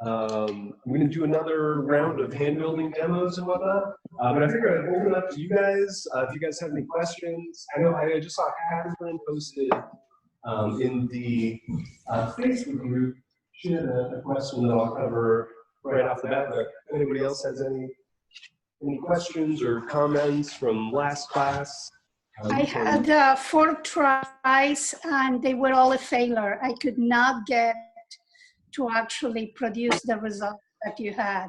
I'm going to do another round of hand building demos and whatnot. But I figured I'd open it up to you guys. If you guys have any questions, I know I just saw Catherine posted in the Facebook group. She had a question that I'll cover right off the bat. But if anybody else has any questions or comments from last class? I had 4 tries and they were all a failure. I could not get to actually produce the result that you had.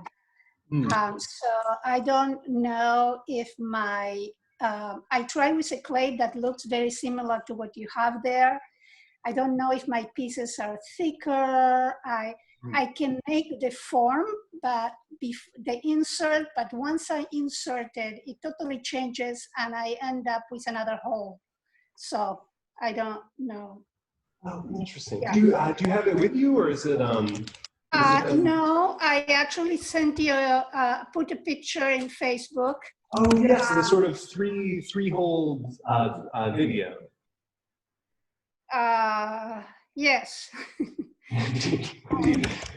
So I don't know if my, I tried with a clay that looks very similar to what you have there. I don't know if my pieces are thicker. I can make the form, but the insert, but once I insert it, it totally changes and I end up with another hole. So I don't know. Oh, interesting. Yeah. Do you have it with you, or is it no, I actually sent you, put a picture in Facebook. Oh yes, the sort of three-hole video. Yes.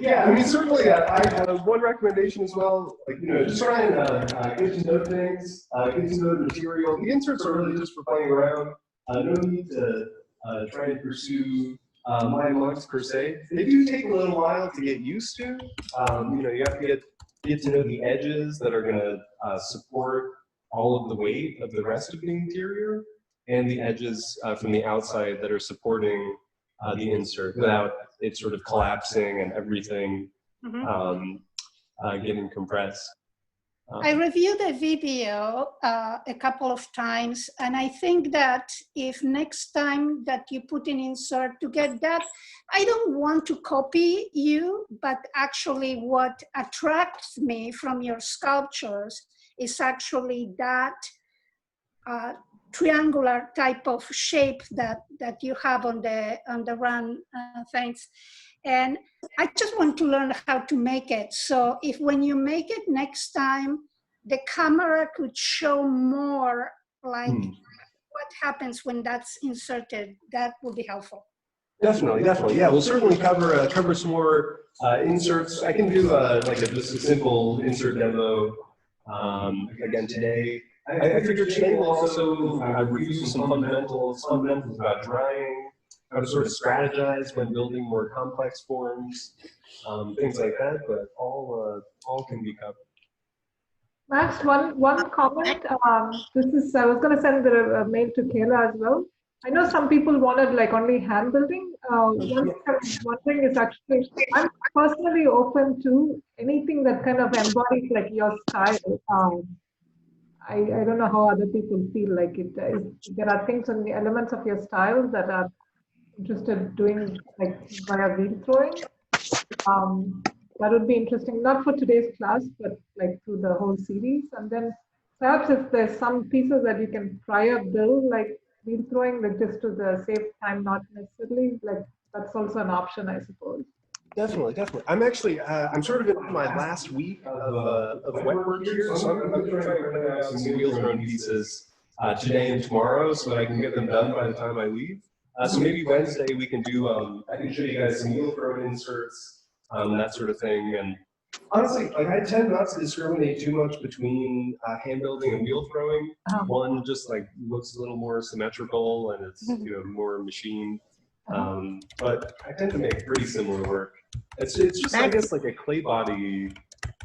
Yeah, I mean certainly. I have one recommendation as well. Like just try and get to know things, get to know the material. The inserts are really just for playing around. No need to try and pursue my mugs per se. They do take a little while to get used to. You have to get to know the edges that are going to support all of the weight of the rest of the interior, and the edges from the outside that are supporting the insert without it sort of collapsing and everything getting compressed. I reviewed the video a couple of times, and I think that if next time that you put an insert to get that, I don't want to copy you, but actually what attracts me from your sculptures is actually that triangular type of shape that you have on the run things. And I just want to learn how to make it. So if when you make it next time, the camera could show more like what happens when that's inserted, that would be helpful. Definitely, definitely. Yeah, we'll certainly cover some more inserts. I can do just a simple insert demo again today. I figured today we'll also review some fundamentals about drying, how to sort of strategize when building more complex forms, things like that. But all can be covered. Max, one comment. This is I was going to send a mail to Kayla as well. I know some people wanted like only hand building. One thing is actually I'm personally open to anything that kind of embodies like your style. I don't know how other people feel like it. There are things and the elements of your style that are interested doing like via wheel throwing. That would be interesting, not for today's class, but like through the whole series. And then perhaps if there's some pieces that you can prior build, like wheel throwing, like just to the save time, not necessarily, like that's also an option, I suppose. Definitely, definitely. I'm actually, I'm sort of in my last week of wet work here, so I'm going to try and cut out some wheel thrown pieces today and tomorrow so that I can get them done by the time I leave. So maybe Wednesday we can do, I can show you guys some wheel thrown inserts, that sort of thing. And honestly, like I tend not to discriminate too much between hand building and wheel throwing. One just like looks a little more symmetrical and it's more machined. But I tend to make pretty similar work. It's just, I guess, like a clay body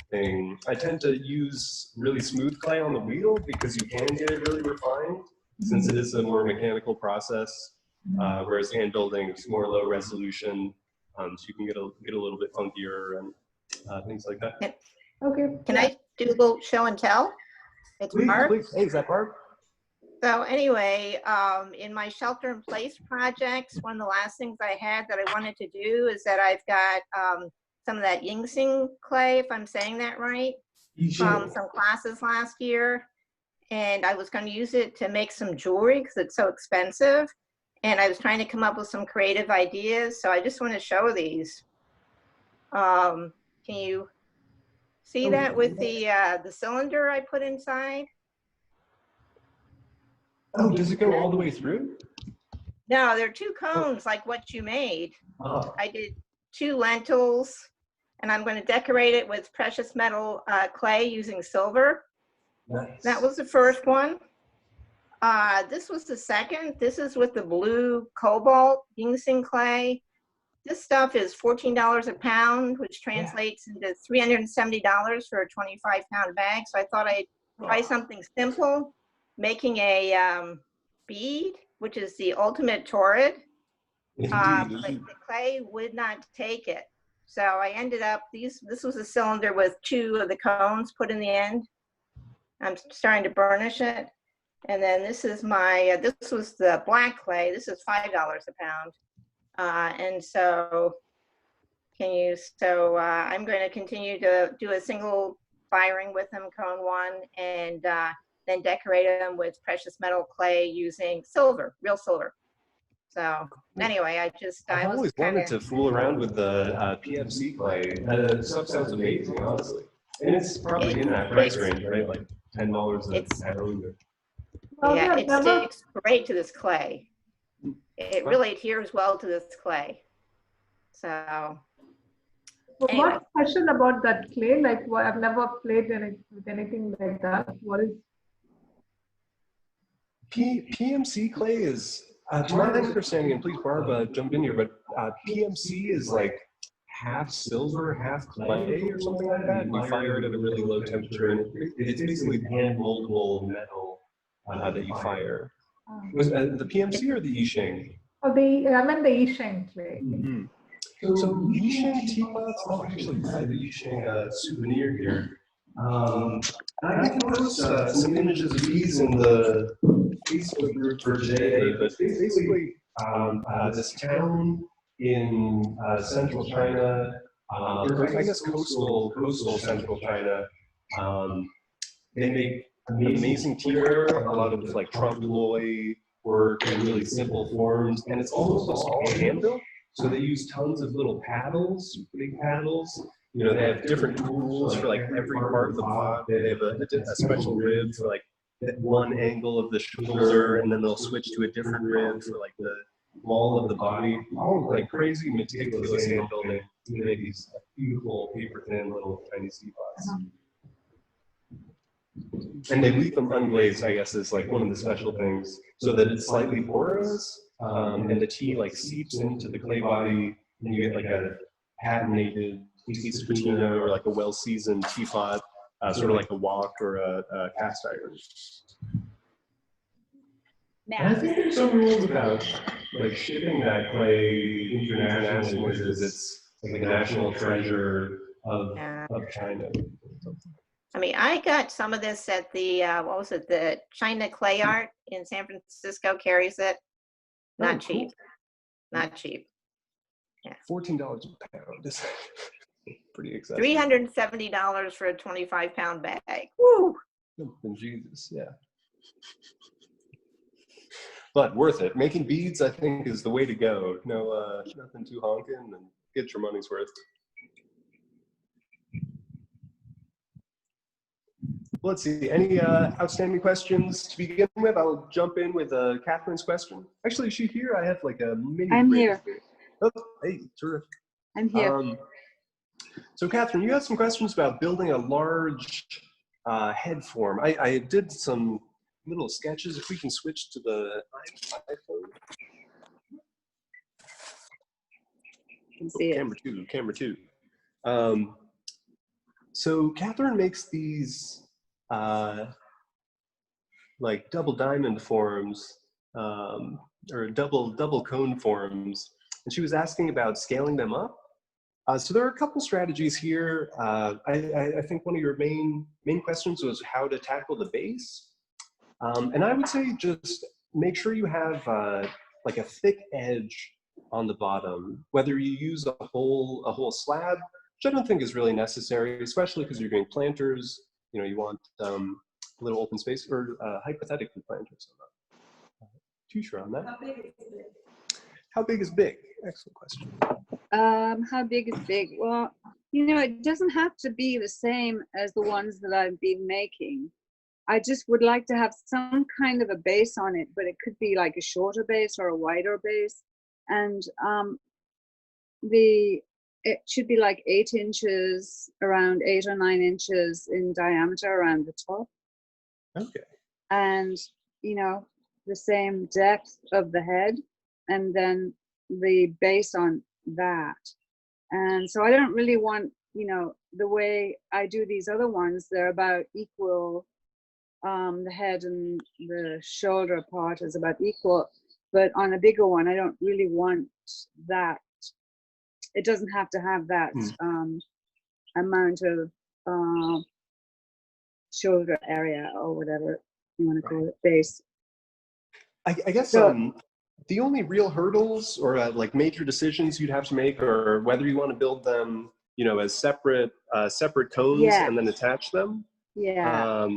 thing. I tend to use really smooth clay on the wheel because you can get it really refined since it is a more mechanical process, whereas hand building is more low resolution, so you can get a little bit funkier and things like that. Okay. Can I do a little show and tell? It's Barb. Please. Hey, is that Barb? So anyway, in my shelter in place projects, one of the last things I had that I wanted to do is that I've got some of that Yingxing clay, if I'm saying that right, from some classes last year. And I was going to use it to make some jewelry because it's so expensive. And I was trying to come up with some creative ideas. So I just want to show these. Can you see that with the cylinder I put inside? Oh, does it go all the way through? No, there are 2 cones like what you made. I did 2 lentils and I'm going to decorate it with precious metal clay using silver. Nice. That was the first one. This was the second. This is with the blue cobalt ginseng clay. This stuff is $14 a pound, which translates into $370 for a 25-pound bag. So I thought I'd try something simple, making a bead, which is the ultimate torrid. But the clay would not take it. So I ended up, this was a cylinder with 2 of the cones put in the end. I'm starting to burnish it. And then this is my, this was the black clay. This is $5 a pound. And so I'm going to continue to do a single firing with them, cone 1, and then decorate them with precious metal clay using silver, real silver. So anyway, I've always wanted to fool around with the PFC clay. The stuff sounds amazing, honestly. And it's probably in that price range, right? Like $10 a pound. Yeah, it sticks great to this clay. It really adheres well to this clay. So anyway. What's special about that clay? Like, I've never played with anything like that. What is PMC clay is, to my understanding, and please Barb jump in here, but PMC is like half silver, half clay or something like that. And you fire it at a really low temperature, and it's basically hand moldable metal that you fire. Was the PMC or the Yisheng? Oh, I meant the Yisheng clay. Mm-hmm. So Yisheng teapots, I'll actually buy the Yisheng souvenir here. I can post some images of these in the Facebook group for today, but basically this town in central China, or I guess coastal central China, they make amazing teaware, a lot of like trompe l'oeil work in really simple forms, and it's almost all hand built. So they use tons of little paddles, big paddles. You know, they have different tools for like every part of the pot. They have a special rib for like that one angle of the shoulder, and then they'll switch to a different rib for like the wall of the body. All like crazy meticulous hand building to make these beautiful paper thin little tiny teapots. And they leave them unglazed, I guess, is like one of the special things, so that it's slightly porous, and the tea like seeps into the clay body, and you get like a patinated taste patina or like a well-seasoned teapot, sort of like a wok or a cast iron. And I think there's some rules about like shipping that clay internationally because it's like a national treasure of China. I mean, I got some of this at the, what was it, the China Clay Art in San Francisco carries it. Not cheap. Not cheap. Yeah. $14 a pound is pretty excessive. $370 for a 25-pound bag. Woo! Jesus, yeah. But worth it. Making beads, I think, is the way to go. No, nothing too honking, and get your money's worth. Let's see, any outstanding questions to begin with? I'll jump in with Catherine's question. Actually, is she here? I have like a mini. I'm here. Oh, hey, terrific. I'm here. So Catherine, you had some questions about building a large head form. I did some little sketches. If we can switch to the iPhone. Can see it. Camera two. So Catherine makes these like double diamond forms or double cone forms, and she was asking about scaling them up. So there are a couple strategies here. I think one of your main questions was how to tackle the base, and I would say just make sure you have like a thick edge on the bottom, whether you use a whole slab, which I don't think is really necessary, especially because you're doing planters. You know, you want a little open space, or hypothetically planters. I'm not too sure on that. How big is big? Excellent question. How big is big? Well, you know, it doesn't have to be the same as the ones that I've been making. I just would like to have some kind of a base on it, but it could be like a shorter base or a wider base. And the it should be like 8 inches, around 8 or 9 inches in diameter around the top. Okay. And, you know, the same depth of the head, and then the base on that. And so I don't really want, you know, the way I do these other ones, they're about equal. The head and the shoulder part is about equal, but on a bigger one, I don't really want that. It doesn't have to have that amount of shoulder area or whatever you want to call it, base. I guess So, the only real hurdles or like major decisions you'd have to make are whether you want to build them, you know, as separate cones Yeah. and then attach them. Yeah.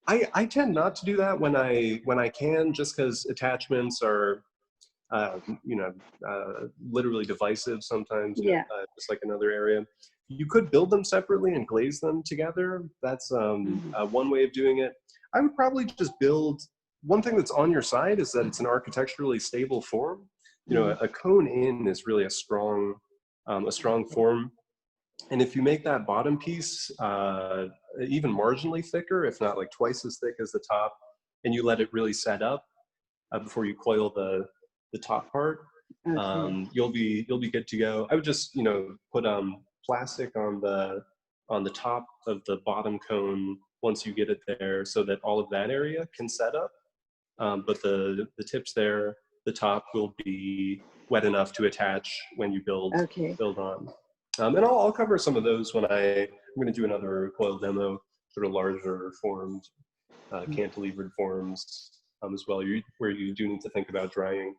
I tend not to do that when I can, just because attachments are, you know, literally divisive sometimes. You know, just like another area. You could build them separately and glaze them together. That's one way of doing it. I would probably just build. One thing that's on your side is that it's an architecturally stable form. You know, a cone in is really a strong form. And if you make that bottom piece even marginally thicker, if not like twice as thick as the top, and you let it really set up before you coil the top part, you'll be good to go. I would just, you know, put plastic on the top of the bottom cone once you get it there, so that all of that area can set up. But the tips there, the top will be wet enough to attach when you build on. And I'll cover some of those when I'm going to do another coil demo, sort of larger formed, cantilevered forms as well, where you do need to think about drying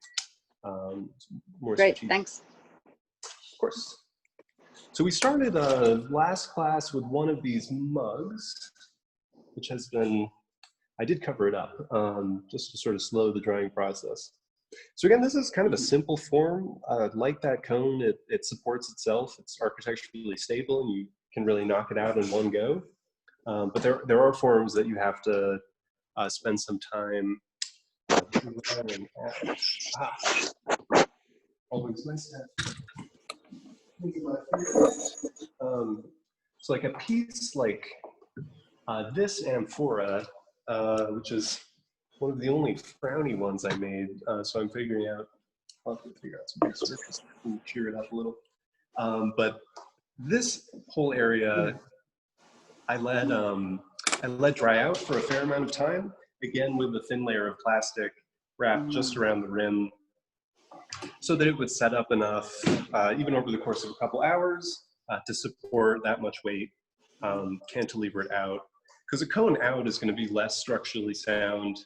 more. Great, thanks. Of course. So we started last class with one of these mugs, which has been, I did cover it up just to sort of slow the drying process. So again, this is kind of a simple form. Like that cone, it supports itself. It's architecturally stable, and you can really knock it out in one go. But there are forms that you have to spend some time drying at. Always nice to have. So like a piece like this amphora, which is one of the only frowny ones I made, so I'm figuring out, I'll have to figure out some big surface and cheer it up a little. But this whole area, I let dry out for a fair amount of time, again with a thin layer of plastic wrapped just around the rim, so that it would set up enough, even over the course of a couple hours, to support that much weight, cantilever it out. Because a cone out is going to be less structurally sound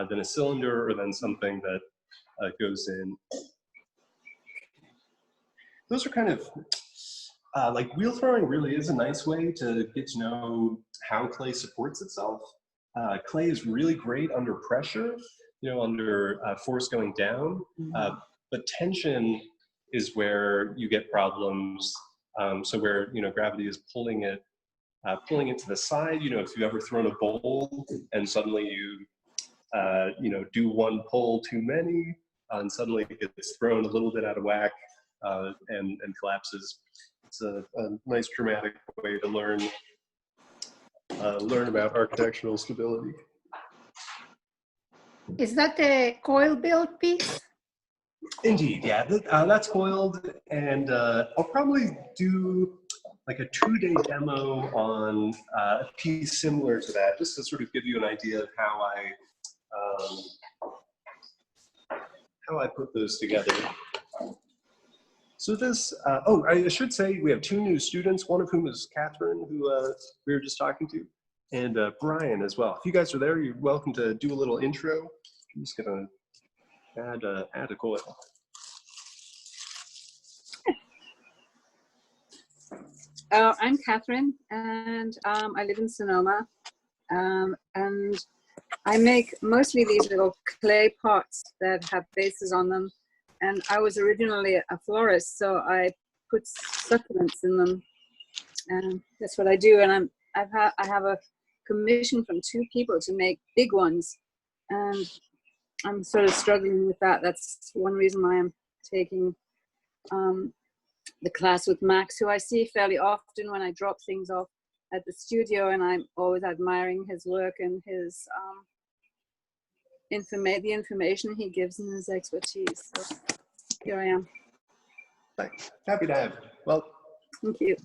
than a cylinder or than something that goes in. Those are kind of, like wheel throwing really is a nice way to get to know how clay supports itself. Clay is really great under pressure, you know, under force going down, but tension is where you get problems. So where, you know, gravity is pulling it to the side. You know, if you've ever thrown a bowl and suddenly you know, do one pull too many, and suddenly it gets thrown a little bit out of whack and collapses. It's a nice dramatic way to learn about architectural stability. Is that the coil build piece? Indeed, yeah, that's coiled, and I'll probably do like a 2-day demo on a piece similar to that, just to sort of give you an idea of how I put those together. So this, oh, I should say we have 2 new students, one of whom is Catherine, who we were just talking to, and Brian as well. If you guys are there, you're welcome to do a little intro. I'm just gonna add a coil. I'm Catherine, and I live in Sonoma, and I make mostly these little clay pots that have bases on them. And I was originally a florist, so I put succulents in them, and that's what I do. And I have a commission from 2 people to make big ones, and I'm sort of struggling with that. That's one reason why I'm taking the class with Max, who I see fairly often when I drop things off at the studio, and I'm always admiring his work and his the information he gives and his expertise. So here I am. Thanks. Happy to have you. Well, thank you.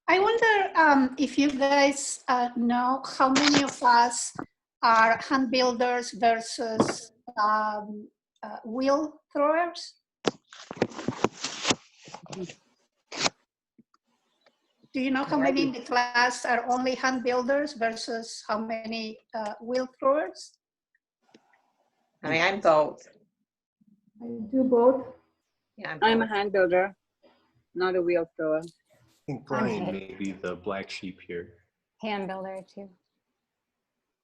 I wonder if you guys know how many of us are hand builders versus wheel throwers. Do you know how many in the class are only hand builders versus how many wheel throwers? I mean, I'm both. I do both. Yeah, I'm a hand builder, not a wheel thrower. I think Brian may be the black sheep here. Hand builder too.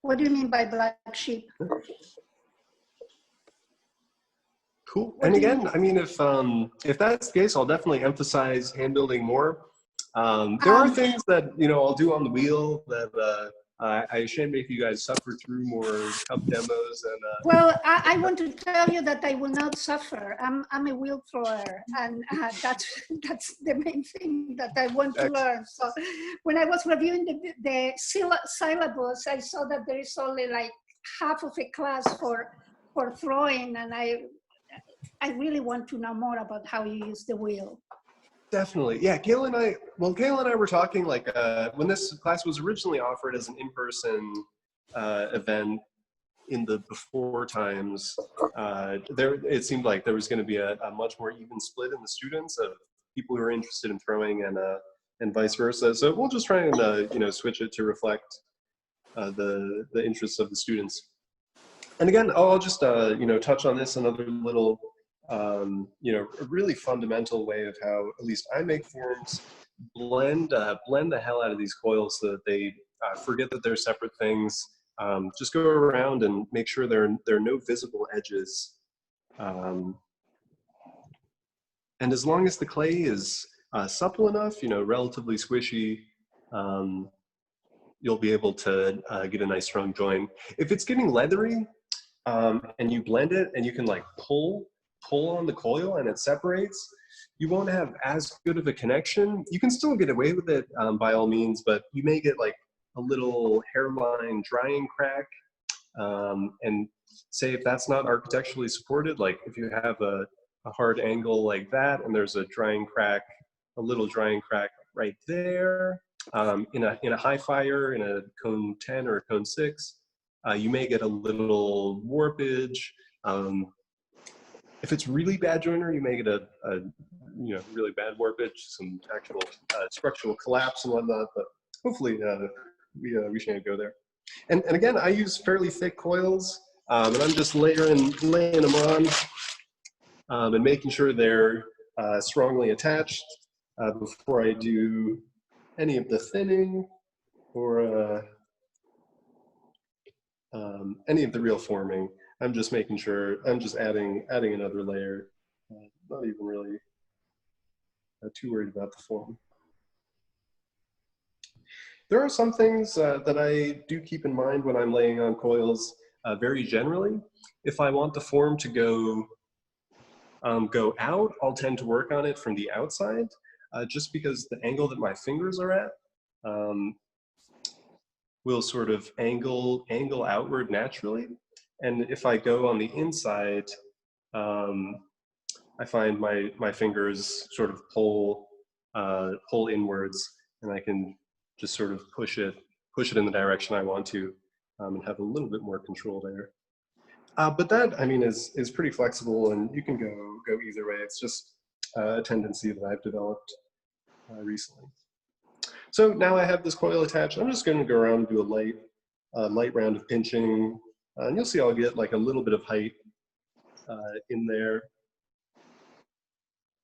What do you mean by black sheep? Cool. And again, I mean, if that's the case, I'll definitely emphasize hand building more. There are things that, you know, I'll do on the wheel that I shan't make you guys suffer through more cup demos. And well, I want to tell you that I will not suffer. I'm a wheel thrower, and that's the main thing that I want to learn. So when I was reviewing the syllabus, I saw that there is only like half of a class for throwing, and I really want to know more about how you use the wheel. Definitely. Yeah, Gail and I were talking like when this class was originally offered as an in-person event in the before times, it seemed like there was going to be a much more even split in the students of people who are interested in throwing and vice versa. So we'll just try and you know, switch it to reflect the interests of the students. And again, I'll just you know, touch on this another little you know, a really fundamental way of how at least I make forms, blend the hell out of these coils so that they forget that they're separate things. Just go around and make sure there are no visible edges. And as long as the clay is supple enough, you know, relatively squishy, you'll be able to get a nice strong join. If it's getting leathery and you blend it and you can like pull on the coil and it separates, you won't have as good of a connection. You can still get away with it by all means, but you may get like a little hairline drying crack. And say if that's not architecturally supported, like if you have a hard angle like that and there's a drying crack, a little drying crack right there, in a high fire, in a cone 10 or a cone 6, you may get a little warpage. If it's really bad joiner, you may get a you know, really bad warpage, some actual structural collapse and whatnot. But hopefully we shan't go there. And again, I use fairly thick coils, and I'm just laying them on and making sure they're strongly attached before I do any of the thinning or any of the real forming. I'm just making sure, I'm just adding another layer. Not even really too worried about the form. There are some things that I do keep in mind when I'm laying on coils very generally. If I want the form to go out, I'll tend to work on it from the outside, just because the angle that my fingers are at will sort of angle outward naturally. And if I go on the inside, I find my fingers sort of pull inwards, and I can just sort of push it in the direction I want to, and have a little bit more control there. But that, I mean, is pretty flexible, and you can go either way. It's just a tendency that I've developed recently. So now I have this coil attached. I'm just going to go around and do a light round of pinching. And you'll see I'll get like a little bit of height in there.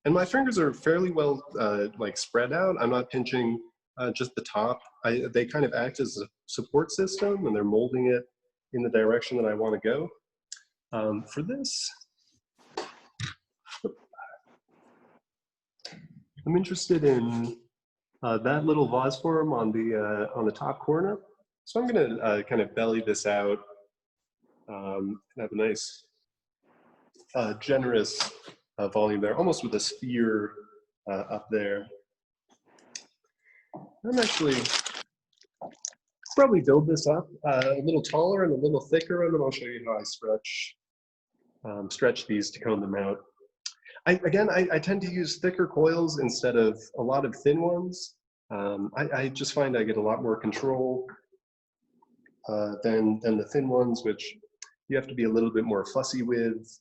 And my fingers are fairly well like spread out. I'm not pinching just the top. They kind of act as a support system, and they're molding it in the direction that I want to go. For this, I'm interested in that little vase form on the top corner. So I'm going to kind of belly this out. And have a nice generous volume there, almost with a sphere up there. I'm actually probably build this up a little taller and a little thicker, and then I'll show you how I stretch these to cone them out. Again, I tend to use thicker coils instead of a lot of thin ones. I just find I get a lot more control than the thin ones, which you have to be a little bit more fussy with.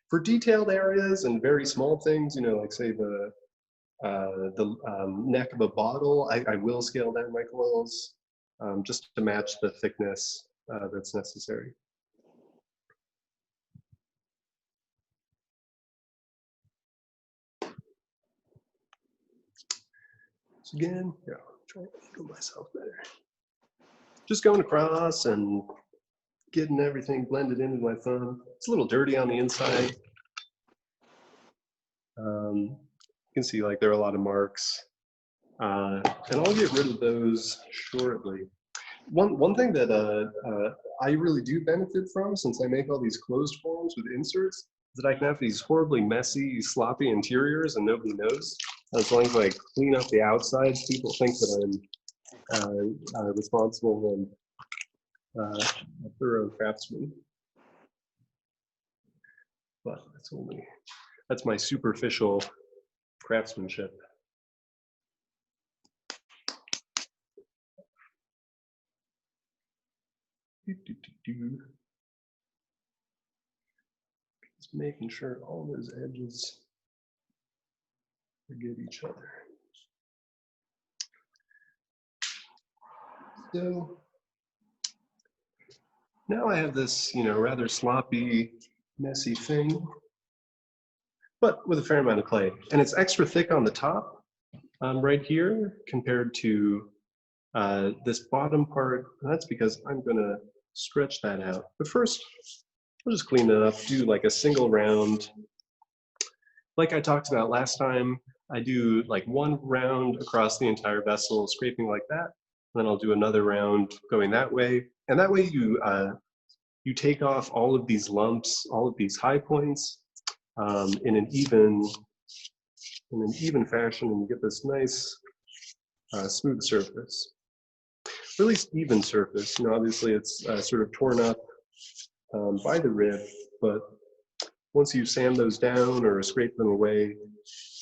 For detailed areas and very small things, you know, like say the neck of a bottle, I will scale down my coils just to match the thickness that's necessary. So again, yeah, I'm trying to feel myself better. Just going across and getting everything blended in with my thumb. It's a little dirty on the inside. You can see like there are a lot of marks. And I'll get rid of those shortly. One thing that I really do benefit from, since I make all these closed forms with inserts, is that I can have these horribly messy, sloppy interiors and nobody knows. As long as I clean up the outsides, people think that I'm responsible and a thorough craftsman. But that's my superficial craftsmanship. Just making sure all those edges forget each other. So now I have this, you know, rather sloppy, messy thing, but with a fair amount of clay. And it's extra thick on the top right here compared to this bottom part. And that's because I'm gonna stretch that out. But first, we'll just clean it up, do like a single round. Like I talked about last time, I do like one round across the entire vessel, scraping like that. And then I'll do another round going that way. And that way you take off all of these lumps, all of these high points in an even fashion, and you get this nice smooth surface. Or at least even surface. You know, obviously it's sort of torn up by the rib, but once you sand those down or scrape them away,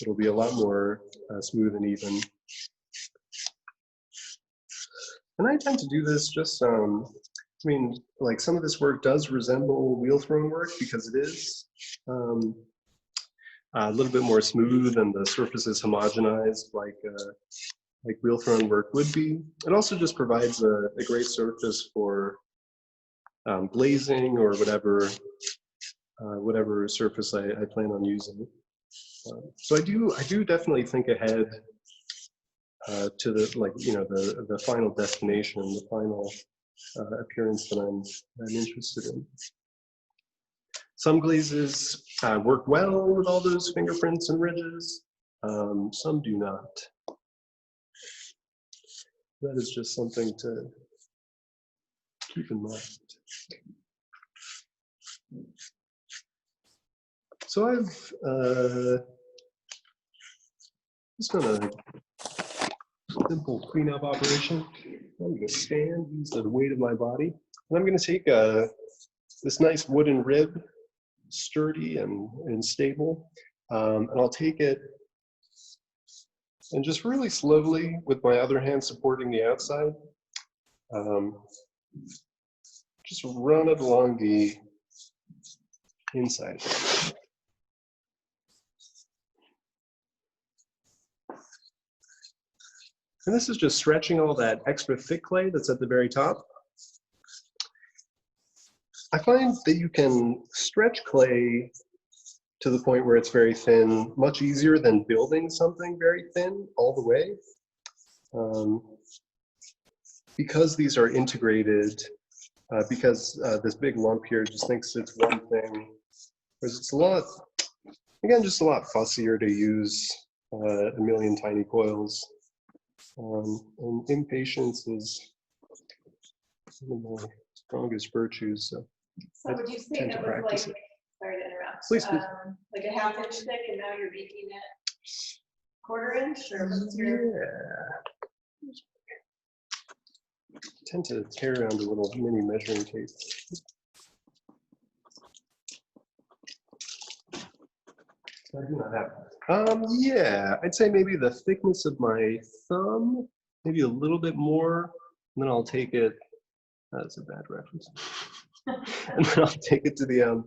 it'll be a lot more smooth and even. And I tend to do this just, I mean, like some of this work does resemble wheel throne work because it is a little bit more smooth and the surface is homogenized like wheel throne work would be. It also just provides a great surface for glazing or whatever surface I plan on using. So I do definitely think ahead to the, like, you know, the final destination, the final appearance that I'm interested in. Some glazes work well with all those fingerprints and ridges. Some do not. That is just something to keep in mind. So I've just done a simple cleanup operation. I'm going to stand, use the weight of my body, and I'm going to take this nice wooden rib, sturdy and stable, and I'll take it and just really slowly, with my other hand supporting the outside, just run it along the inside. And this is just stretching all that extra thick clay that's at the very top. I find that you can stretch clay to the point where it's very thin much easier than building something very thin all the way. Because these are integrated, because this big lump here just thinks it's one thing, whereas it's a lot, again, just a lot fussier to use a million tiny coils. And impatience is one of my strongest virtues, so I would you say tend to that was practice like, it. sorry to interrupt, Please, please. like a 1/2 inch thick, and now you're making it 1/4 inch, or what's your? Yeah. I tend to carry around a little mini measuring tape. I do not have. Yeah, I'd say maybe the thickness of my thumb, maybe a little bit more, and then I'll take it. That's a bad reference. And then I'll take it to the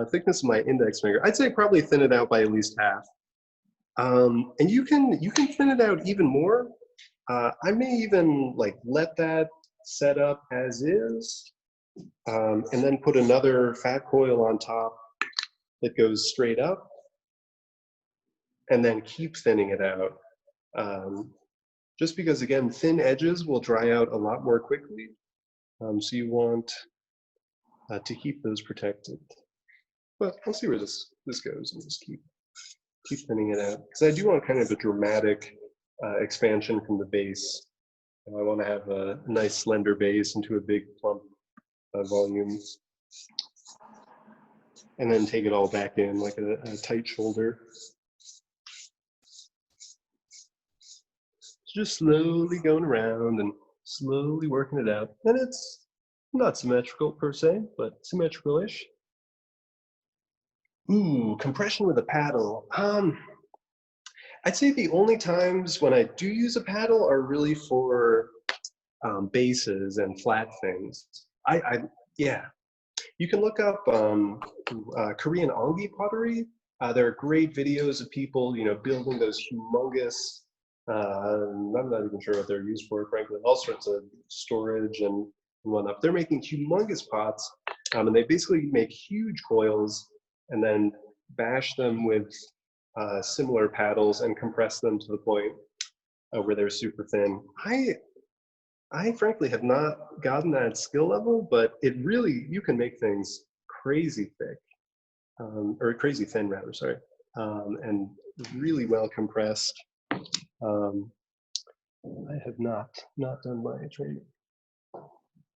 thickness of my index finger. I'd say probably thin it out by at least half. And you can thin it out even more. I may even like let that set up as is, and then put another fat coil on top that goes straight up, and then keep thinning it out. Just because, again, thin edges will dry out a lot more quickly. So you want to keep those protected. But I'll see where this goes, and just keep thinning it out. Because I do want kind of a dramatic expansion from the base. I want to have a nice slender base into a big plump volume. And then take it all back in like a tight shoulder. Just slowly going around and slowly working it out. And it's not symmetrical per se, but symmetrical-ish. Ooh, compression with a paddle. I'd say the only times when I do use a paddle are really for bases and flat things. Yeah. You can look up Korean ongi pottery. There are great videos of people, building those humongous. I'm not even sure what they're used for, frankly. All sorts of storage and whatnot. They're making humongous pots, and they basically make huge coils and then bash them with similar paddles and compress them to the point where they're super thin. I frankly have not gotten that skill level, but you can make things crazy thick, or crazy thin rather, sorry, and really well compressed. I have not done my training.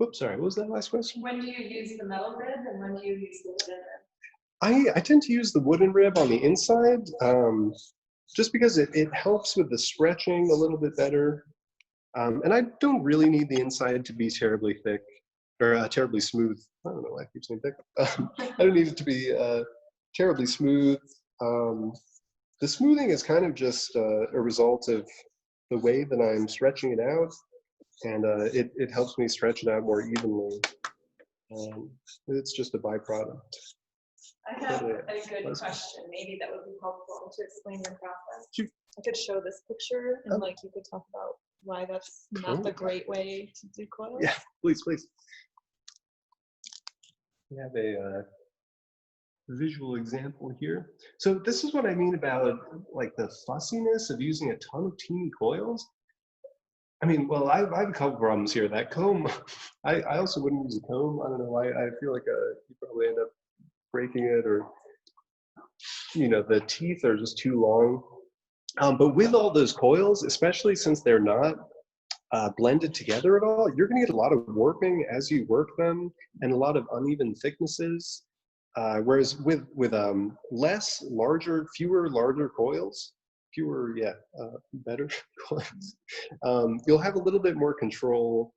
Oops, sorry, what was that last question? When do you use the metal rib, and when do you use the wooden rib? I tend to use the wooden rib on the inside, just because it helps with the stretching a little bit better. And I don't really need the inside to be terribly thick or terribly smooth. I don't know why I keep saying thick. I don't need it to be terribly smooth. The smoothing is kind of just a result of the way that I'm stretching it out, and it helps me stretch it out more evenly. It's just a byproduct. I have a good question. Maybe that would be helpful to explain your process. Sure. I could show this picture, and you could talk about why that's not the great way to do coils. Yeah, please. We have a visual example here. So this is what I mean about like the fussiness of using a ton of teeny coils. I mean, well, I have a couple problems here. That comb, I also wouldn't use a comb. I don't know. I feel like you probably end up breaking it, or the teeth are just too long. But with all those coils, especially since they're not blended together at all, you're going to get a lot of warping as you work them, and a lot of uneven thicknesses. Whereas with fewer larger coils, better coils, you'll have a little bit more control,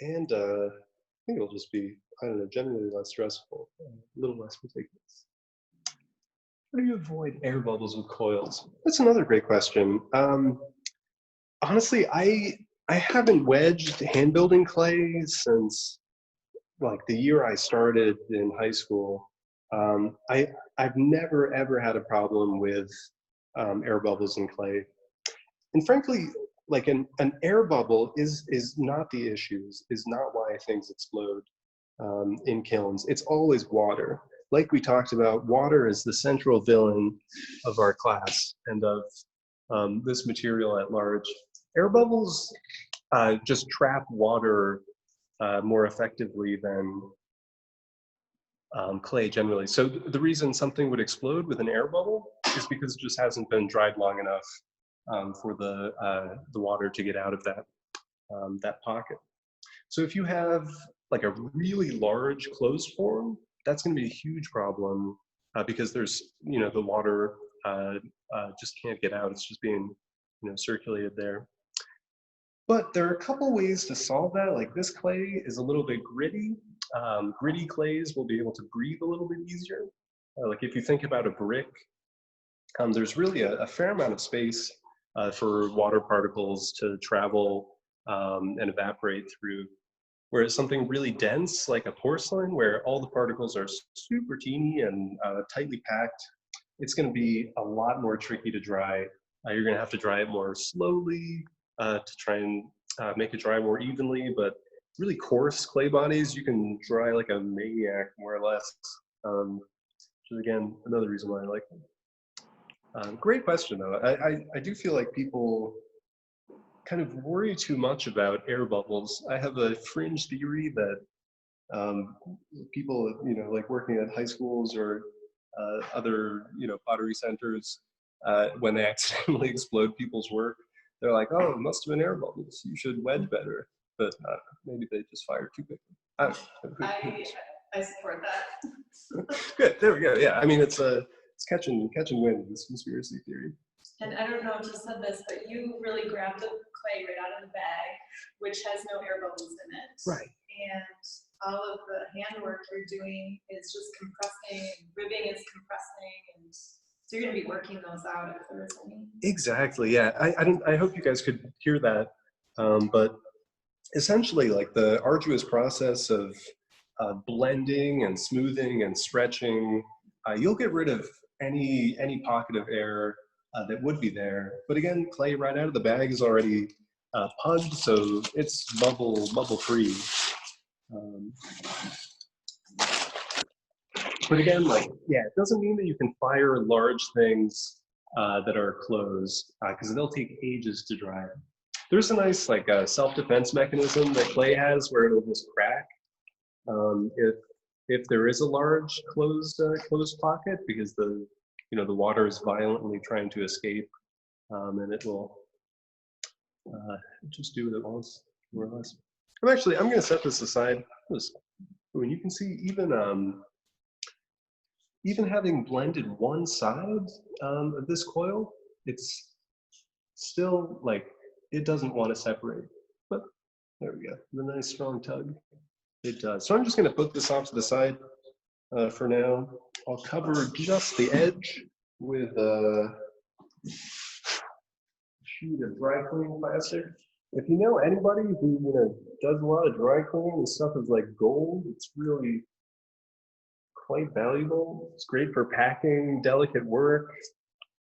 and I think it'll just be, generally less stressful, a little less meticulous. How do you avoid air bubbles with coils? That's another great question. Honestly, I haven't wedged hand building clay since like the year I started in high school. I've never ever had a problem with air bubbles in clay, and frankly, like an air bubble is not the issue, is not why things explode in kilns. It's always water. Like we talked about, water is the central villain of our class and of this material at large. Air bubbles just trap water more effectively than clay generally. So the reason something would explode with an air bubble is because it just hasn't been dried long enough for the water to get out of that pocket. So if you have like a really large closed form, that's going to be a huge problem because there's, the water just can't get out. It's just being, circulated there. But there are a couple ways to solve that. Like this clay is a little bit gritty. Gritty clays will be able to breathe a little bit easier. Like if you think about a brick, there's really a fair amount of space for water particles to travel and evaporate through. Whereas something really dense, like a porcelain, where all the particles are super teeny and tightly packed, it's going to be a lot more tricky to dry. You're going to have to dry it more slowly to try and make it dry more evenly. But really coarse clay bodies, you can dry like a maniac, more or less. Which is, again, another reason why I like them. Great question, though. I do feel like people kind of worry too much about air bubbles. I have a fringe theory that people, like working at high schools or other, pottery centers, when they accidentally explode people's work, they're like, oh, it must have been air bubbles. You should wedge better. But maybe they just fired too quickly. I support that. Good, there we go. Yeah, I mean, it's catching wind, this conspiracy theory. And I don't know if you said this, but you really grabbed the clay right out of the bag, which has no air bubbles in it. Right. And all of the handwork you're doing is just compressing, and ribbing is compressing, and so you're going to be working those out if there is any. Exactly. Yeah. I hope you guys could hear that, but essentially, like the arduous process of blending and smoothing and stretching, you'll get rid of any pocket of air that would be there. But again, clay right out of the bag is already pugged, so it's bubble free. But again, like, yeah, it doesn't mean that you can fire large things that are closed, because they'll take ages to dry. There's a nice like self-defense mechanism that clay has where it'll just crack if there is a large closed pocket, because the water is violently trying to escape, and it will just do what it wants, more or less. I'm going to set this aside. When you can see, even having blended one side of this coil, it's still like, it doesn't want to separate. But there we go, the nice strong tug. It does. So I'm just going to put this off to the side for now. I'll cover just the edge with a sheet of dry cleaning plastic. If you know anybody who does a lot of dry cleaning and stuff is like gold, it's really quite valuable. It's great for packing delicate work.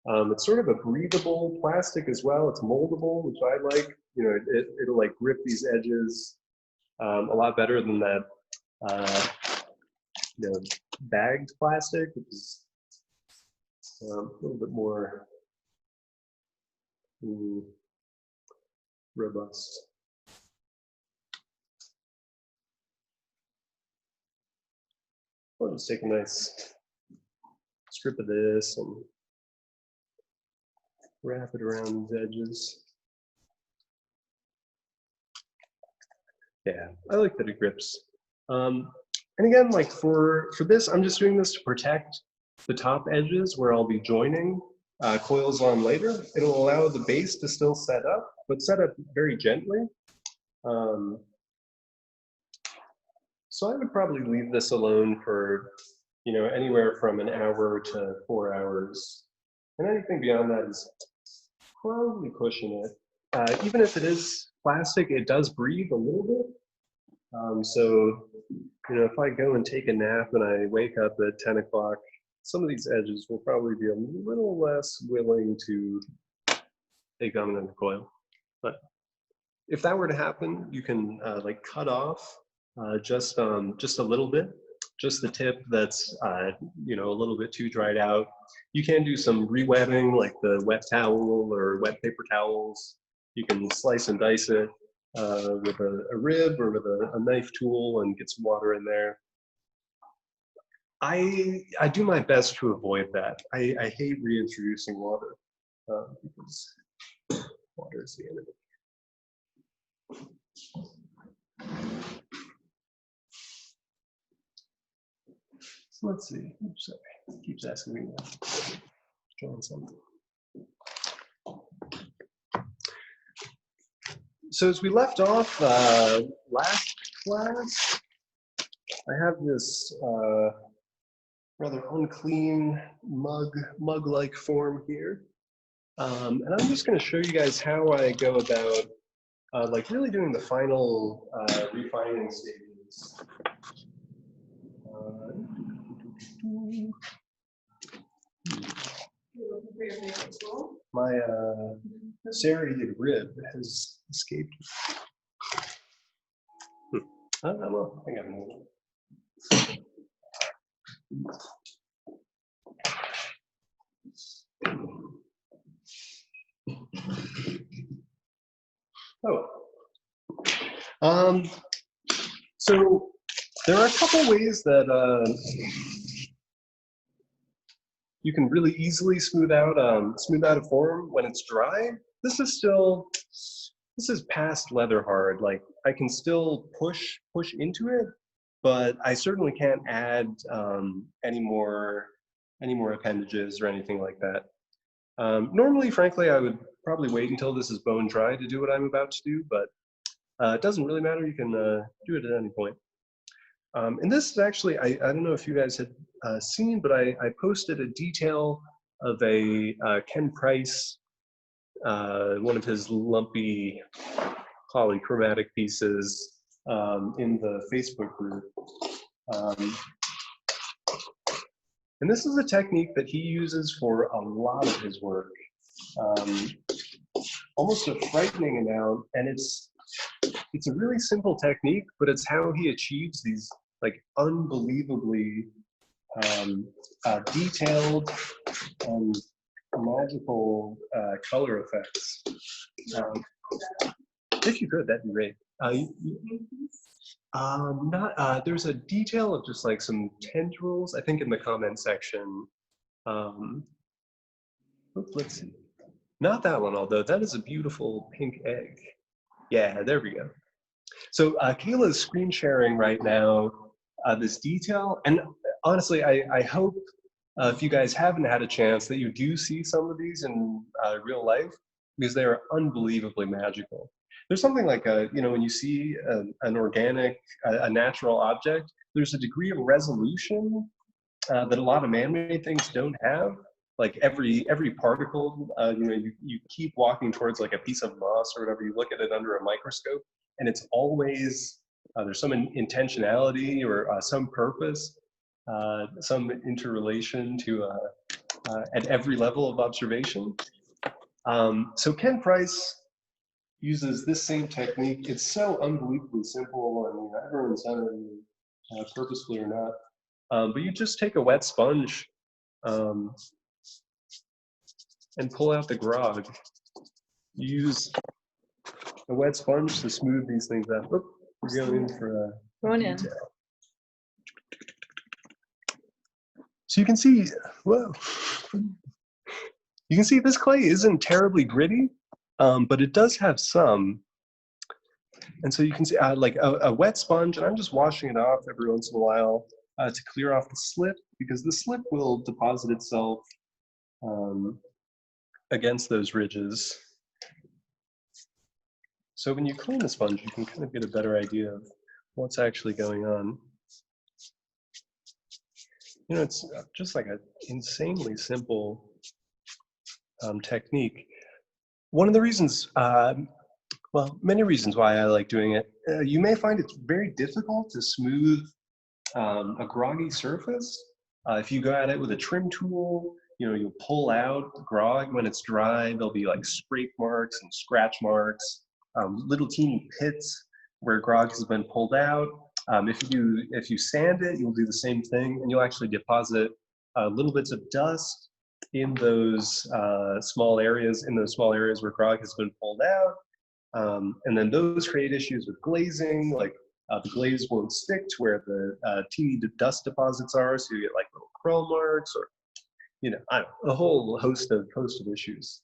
It's sort of a breathable plastic as well. It's moldable, which I like. It'll like grip these edges a lot better than that bagged plastic, which is a little bit more robust. I'll just take a nice strip of this and wrap it around these edges. Yeah, I like that it grips. And again, like for this, I'm just doing this to protect the top edges where I'll be joining coils on later. It'll allow the base to still set up, but set up very gently. So I would probably leave this alone for, anywhere from an hour to 4 hours. And anything beyond that is probably pushing it. Even if it is plastic, it does breathe a little bit. So, if I go and take a nap and I wake up at 10 o'clock, some of these edges will probably be a little less willing to take on another coil. But if that were to happen, you can like cut off just a little bit, just the tip that's a little bit too dried out. You can do some re-wetting, like the wet towel or wet paper towels. You can slice and dice it with a rib or with a knife tool and get some water in there. I do my best to avoid that. I hate reintroducing water because water is the enemy. So let's see. Oops, sorry. It keeps asking me to join something. So as we left off last class, I have this rather unclean mug-like form here. And I'm just going to show you guys how I go about like really doing the final refining stages. My serrated rib has escaped. I don't know. I got another one. Oh. So there are a couple ways that you can really easily smooth out a form when it's dry. This is past leather hard. Like I can still push into it, but I certainly can't add any more appendages or anything like that. Normally, frankly, I would probably wait until this is bone dry to do what I'm about to do, but it doesn't really matter. You can do it at any point. And this is actually, I don't know if you guys had seen, but I posted a detail of a Ken Price, one of his lumpy polychromatic pieces in the Facebook group. And this is a technique that he uses for a lot of his work, almost a frightening amount, and it's a really simple technique, but it's how he achieves these like unbelievably detailed and magical color effects. If you could, that'd be great. There's a detail of just like some tendrils, I think in the comment section. Let's see. Not that one, although that is a beautiful pink egg. Yeah, there we go. So Kayla is screen sharing right now this detail, and honestly, I hope if you guys haven't had a chance that you do see some of these in real life, because they are unbelievably magical. There's something like when you see an organic, a natural object, there's a degree of resolution that a lot of man-made things don't have. Like every particle, you keep walking towards like a piece of moss or whatever, you look at it under a microscope, and it's always, there's some intentionality or some purpose, some interrelation to at every level of observation. So Ken Price uses this same technique. It's so unbelievably simple. I mean, everyone's done it purposefully or not. But you just take a wet sponge and pull out the grog. You use a wet sponge to smooth these things out. Oop, we're going in for a detail. So you can see, whoa. You can see this clay isn't terribly gritty, but it does have some. And so you can see like a wet sponge, and I'm just washing it off every once in a while to clear off the slip, because the slip will deposit itself against those ridges. So when you clean the sponge, you can kind of get a better idea of what's actually going on. You know, it's just like an insanely simple technique. One of the reasons, well, many reasons why I like doing it. You may find it's very difficult to smooth a groggy surface. If you go at it with a trim tool, you'll pull out grog when it's dry. There'll be like scrape marks and scratch marks, little teeny pits where grog has been pulled out. If you sand it, you'll do the same thing, and you'll actually deposit little bits of dust in those small areas where grog has been pulled out. And then those create issues with glazing, like the glaze won't stick to where the teeny dust deposits are, so you get like little curl marks, or I don't know, a whole host of issues.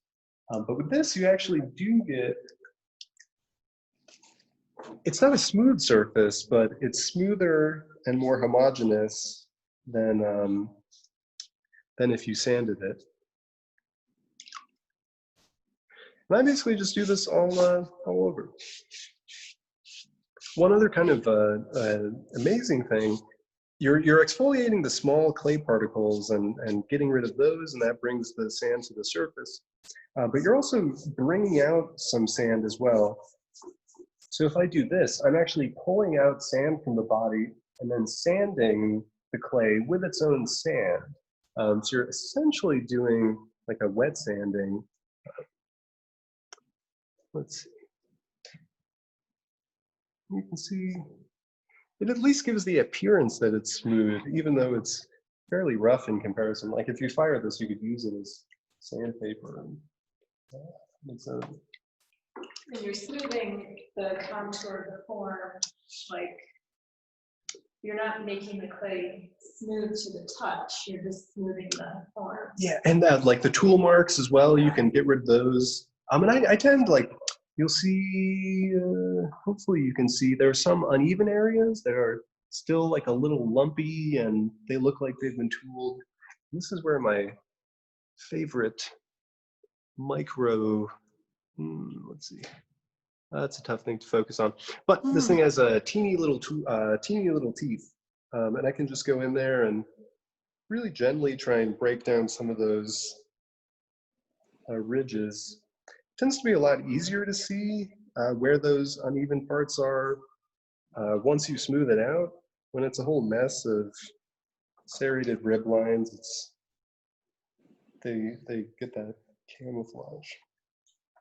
But with this, you actually do get, it's not a smooth surface, but it's smoother and more homogeneous than if you sanded it. And I basically just do this all over. One other kind of amazing thing, you're exfoliating the small clay particles and getting rid of those, and that brings the sand to the surface. But you're also bringing out some sand as well. So if I do this, I'm actually pulling out sand from the body and then sanding the clay with its own sand. So you're essentially doing like a wet sanding. Let's see. You can see it at least gives the appearance that it's smooth, even though it's fairly rough in comparison. Like if you fire this, you could use it as sandpaper. And you're smoothing the contour of the form, like you're not making the clay smooth to the touch, you're just smoothing the form. Yeah, and like the tool marks as well, you can get rid of those. And I tend like, you'll see, hopefully you can see there's some uneven areas that are still like a little lumpy and they look like they've been tooled. This is where my favorite micro, let's see. That's a tough thing to focus on. But this thing has a teeny little teeth. And I can just go in there and really gently try and break down some of those ridges. It tends to be a lot easier to see where those uneven parts are once you smooth it out. When it's a whole mess of serrated rib lines, they get that camouflage.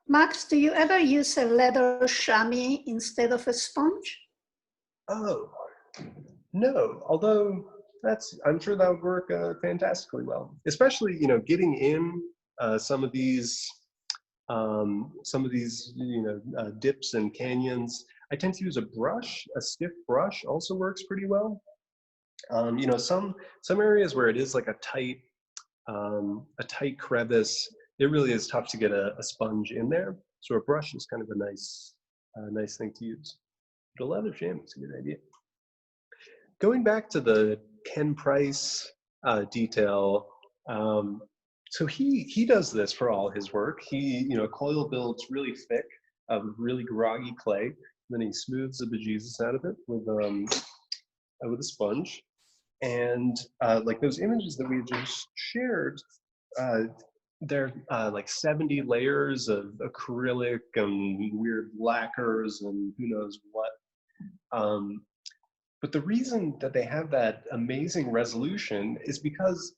Max, do you ever use a leather chamois instead of a sponge? Oh, no, although I'm sure that would work fantastically well, especially, you know, getting in some of these dips and canyons. I tend to use a brush. A stiff brush also works pretty well. You know, some areas where it is like a tight crevice, it really is tough to get a sponge in there. So a brush is kind of a nice thing to use. But a leather chamois is a good idea. Going back to the Ken Price detail, so he does this for all his work. He, you know, coil builds really thick of really groggy clay, and then he smooths the bejesus out of it with a sponge. And like those images that we just shared, they're like 70 layers of acrylic and weird lacquers and who knows what. But the reason that they have that amazing resolution is because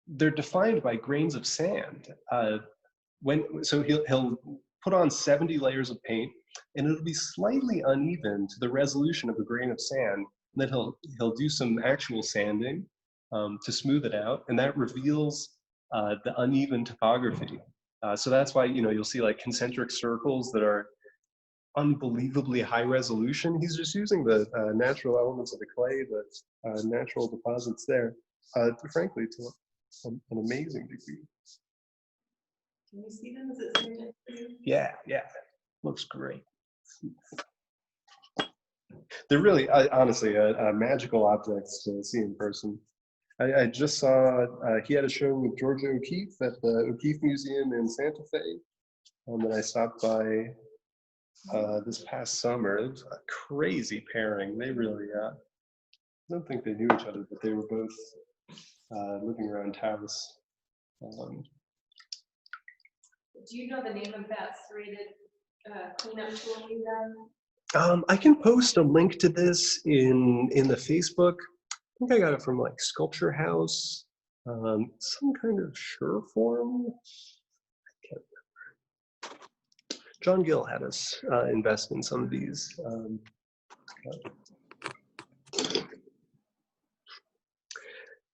they're defined by grains of sand. So he'll put on 70 layers of paint, and it'll be slightly uneven to the resolution of a grain of sand. And then he'll do some actual sanding to smooth it out, and that reveals the uneven topography. So that's why, you know, you'll see like concentric circles that are unbelievably high resolution. He's just using the natural elements of the clay, the natural deposits there, frankly, to an amazing degree. Can you see them? Is it zooming in for you? Yeah, looks great. They're really, honestly, magical objects to see in person. I just saw, he had a show with Georgia O'Keeffe at the O'Keeffe Museum in Santa Fe, and I stopped by this past summer. It was a crazy pairing. They really, I don't think they knew each other, but they were both living around Taos. Do you know the name of that serrated cleanup tool you done? I can post a link to this in the Facebook. I think I got it from like Sculpture House, some kind of Sureform. I can't remember. John Gill had us invest in some of these.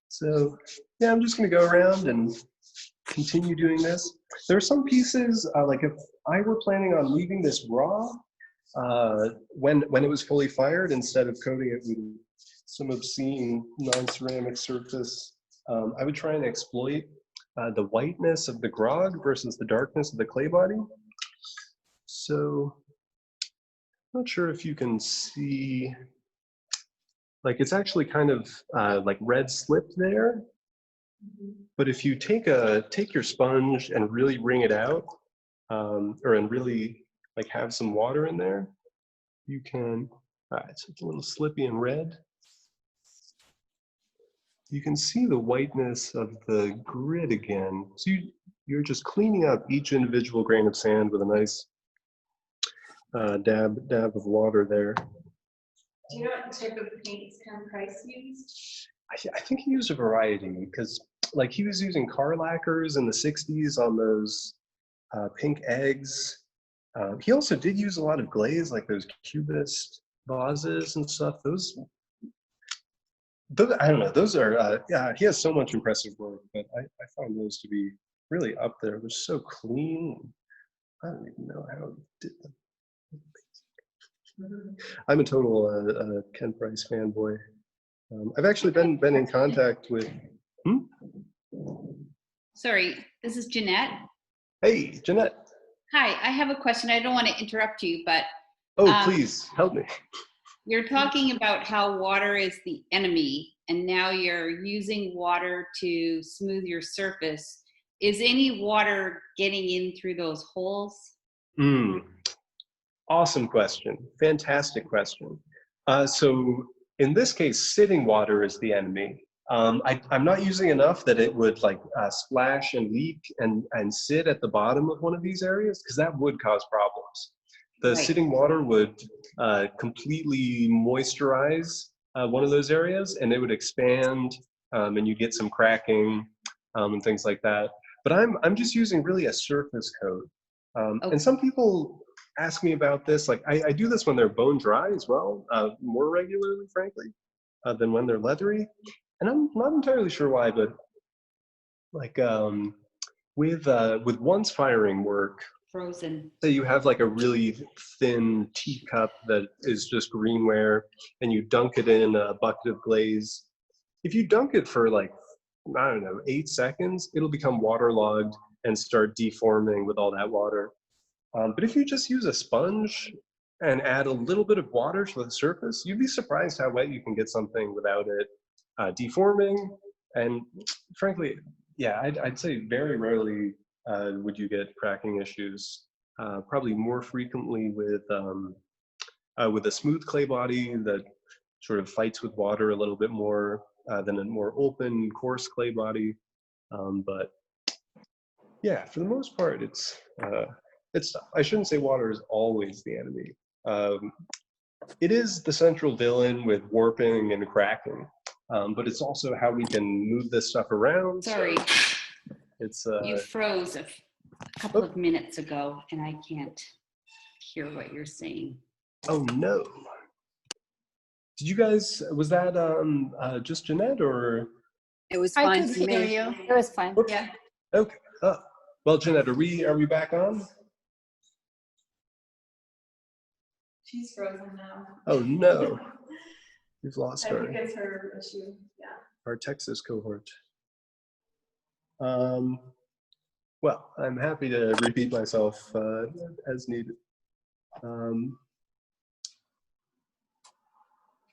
So yeah, I'm just going to go around and continue doing this. There are some pieces, like if I were planning on leaving this raw when it was fully fired, instead of coating it with some obscene non-ceramic surface, I would try and exploit the whiteness of the grog versus the darkness of the clay body. So I'm not sure if you can see like it's actually kind of like red slip there. But if you take your sponge and really wring it out, and really like have some water in there, you can, all right, so it's a little slippy and red. You can see the whiteness of the grid again. So you're just cleaning up each individual grain of sand with a nice dab of water there. Do you know what type of paints Ken Price used? I think he used a variety, because like he was using car lacquers in the 60s on those pink eggs. He also did use a lot of glaze, like those cubist vases and stuff. Those I don't know, those are, yeah, he has so much impressive work, but I find those to be really up there. They're so clean. I don't even know how he did them. I'm a total Ken Price fanboy. I've actually been in contact with, Sorry, this is Jeanette. Hey, Jeanette. Hi, I have a question. I don't want to interrupt you, but Oh, please help me. you're talking about how water is the enemy, and now you're using water to smooth your surface. Is any water getting in through those holes? Awesome question. Fantastic question. So in this case, sitting water is the enemy. I'm not using enough that it would like splash and leak and sit at the bottom of one of these areas, because that would cause problems. The sitting water would completely moisturize one of those areas, and it would expand, and you get some cracking and things like that. But I'm just using really a surface coat. And some people ask me about this. Like I do this when they're bone dry as well, more regularly, frankly, than when they're leathery. And I'm not entirely sure why, but like with once firing work, Frozen. say you have like a really thin teacup that is just greenware, and you dunk it in a bucket of glaze. If you dunk it for like, I don't know, 8 seconds, it'll become waterlogged and start deforming with all that water. But if you just use a sponge and add a little bit of water to the surface, you'd be surprised how wet you can get something without it deforming. And frankly, yeah, I'd say very rarely would you get cracking issues. Probably more frequently with a smooth clay body that sort of fights with water a little bit more than a more open, coarse clay body. But yeah, for the most part, it's I shouldn't say water is always the enemy. It is the central villain with warping and cracking, but it's also how we can move this stuff around. Sorry, so it's you froze a couple of minutes ago, and I can't hear what you're saying. Oh no! Did you guys? Was that just Jeanette, or? It was I fine could for hear me. you. It was fine. Whoops. Yeah. Okay. Well, Jeanette, are we back on? She's frozen now. Oh no! We've lost I think it's her issue, yeah. our Texas cohort. Well, I'm happy to repeat myself as needed.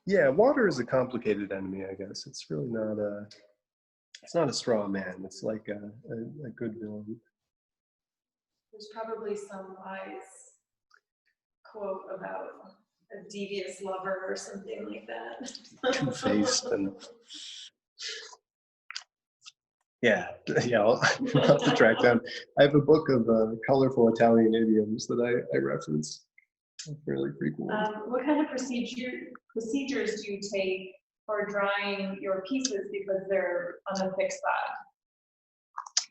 Yeah, water is a complicated enemy, I guess. It's really not it's not a straw man. It's like a good villain. There's probably some wise quote about a devious lover or something like that. Two-faced and yeah, I'll have to track down. I have a book of colorful Italian idioms that I reference fairly frequently. What kind of procedures do you take for drying your pieces because they're on a thick spot?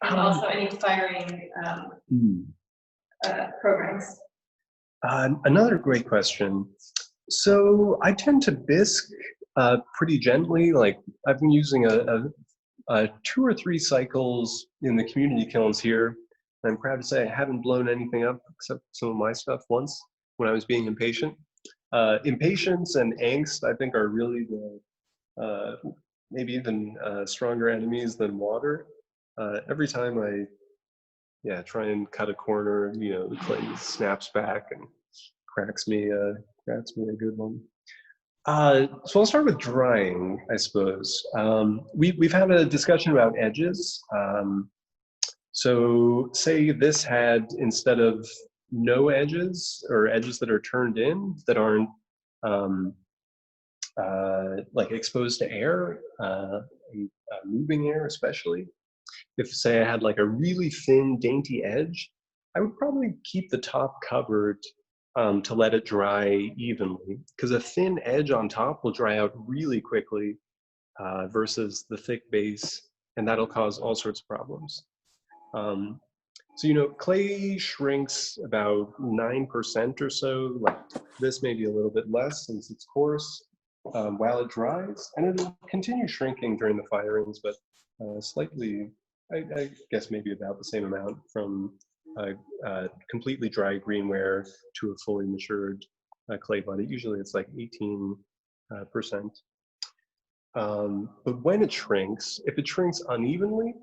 And also any firing programs? Another great question. So I tend to bisque pretty gently. Like I've been using a 2 or 3 cycles in the community kilns here. I'm proud to say I haven't blown anything up except some of my stuff once when I was being impatient. Impatience and angst, I think, are really the maybe even stronger enemies than water. Every time I try and cut a corner, the clay snaps back and cracks me a good one. So I'll start with drying, I suppose. We've had a discussion about edges. So say this had, instead of no edges or edges that are turned in that aren't like exposed to air, moving air especially. If say I had like a really thin, dainty edge, I would probably keep the top covered to let it dry evenly, because a thin edge on top will dry out really quickly versus the thick base, and that'll cause all sorts of problems. So, you know, clay shrinks about 9% or so, like this maybe a little bit less since it's coarse, while it dries, and it'll continue shrinking during the firings, but slightly, I guess maybe about the same amount from completely dry greenware to a fully matured clay body. Usually it's like 18%. But when it shrinks, if it shrinks unevenly,